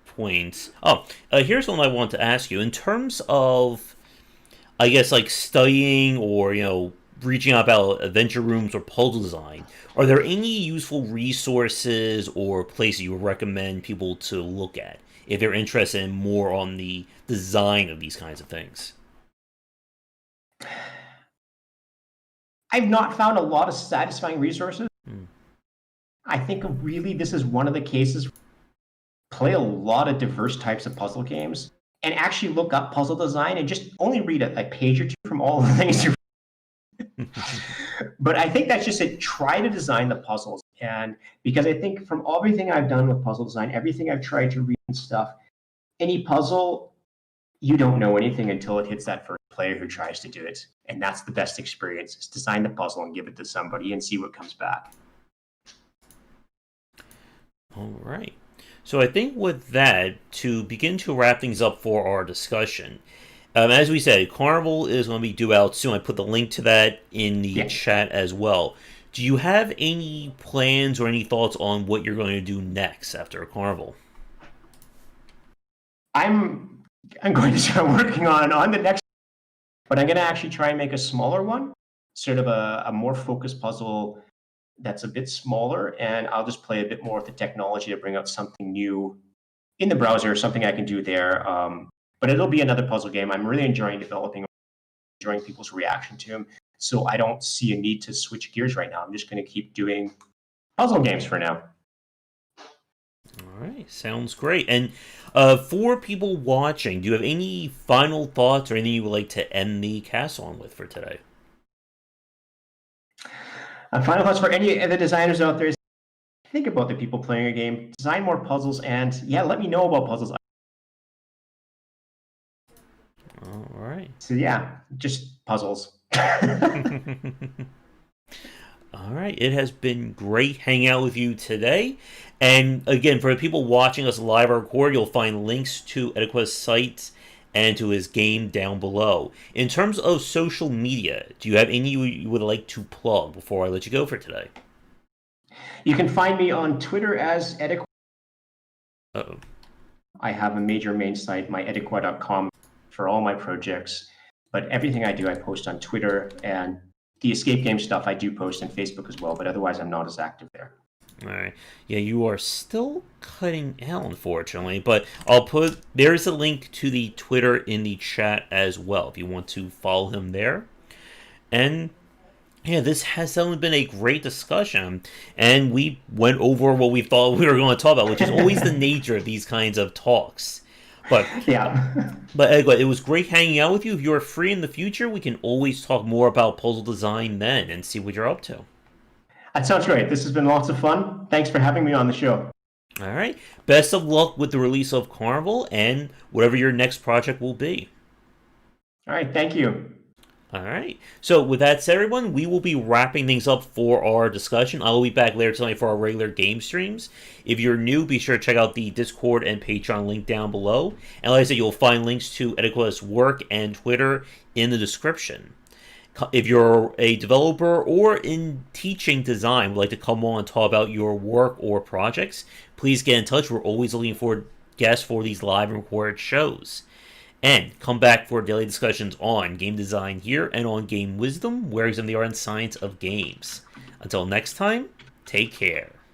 points. Oh, here's one I want to ask you. In terms of, I guess, like studying or reaching out about adventure rooms or puzzle design, are there any useful resources or places you would recommend people to look at if they're interested in more on the design of these kinds of things? I've not found a lot of satisfying resources. Hmm. I think really this is one of the cases. Play a lot of diverse types of puzzle games and actually look up puzzle design and just only read a page or two from all the things you. But I think that's just it. Try to design the puzzles. And because I think from everything I've done with puzzle design, everything I've tried to read and stuff, any puzzle, you don't know anything until it hits that first player who tries to do it. And that's the best experience, is design the puzzle and give it to somebody and see what comes back. All right. So I think with that, to begin to wrap things up for our discussion, as we said, Carnival is going to be due out soon. I put the link to that in the Yeah. chat as well. Do you have any plans or any thoughts on what you're going to do next after Carnival? I'm going to start working on the next, but I'm going to actually try and make a smaller one, sort of a more focused puzzle that's a bit smaller, and I'll just play a bit more with the technology to bring out something new in the browser, something I can do there. But it'll be another puzzle game. I'm really enjoying developing, enjoying people's reaction to them. So I don't see a need to switch gears right now. I'm just going to keep doing puzzle games for now. All right, sounds great. And for people watching, do you have any final thoughts or anything you would like to end the cast on with for today? Final thoughts for any of the designers out there is think about the people playing a game, design more puzzles, and yeah, let me know about puzzles. All right. So yeah, just puzzles. All right, it has been great hanging out with you today. And again, for the people watching us live or record, you'll find links to Edaqa's site and to his game down below. In terms of social media, do you have any you would like to plug before I let you go for today? You can find me on Twitter as Edaqa. Uh-oh. I have a major main site, my edaqa.com, for all my projects. But everything I do, I post on Twitter, and the escape game stuff I do post on Facebook as well, but otherwise I'm not as active there. All right. Yeah, you are still cutting out, unfortunately, but there's a link to the Twitter in the chat as well if you want to follow him there. And yeah, this has certainly been a great discussion, and we went over what we thought we were going to talk about, which is always the nature of these kinds of talks. But Yeah. but anyway, it was great hanging out with you. If you're free in the future, we can always talk more about puzzle design then and see what you're up to. That sounds great. This has been lots of fun. Thanks for having me on the show. All right. Best of luck with the release of Carnival and whatever your next project will be. All right. Thank you. All right. So with that said, everyone, we will be wrapping things up for our discussion. I will be back later tonight for our regular game streams. If you're new, be sure to check out the Discord and Patreon link down below. And like I said, you'll find links to Edaqa's work and Twitter in the description. If you're a developer or in teaching design, would like to come on and talk about your work or projects, please get in touch. We're always looking for guests for these live and recorded shows. And come back for daily discussions on game design here and on Game Wisdom, where we examine the art and science of games. Until next time, take care.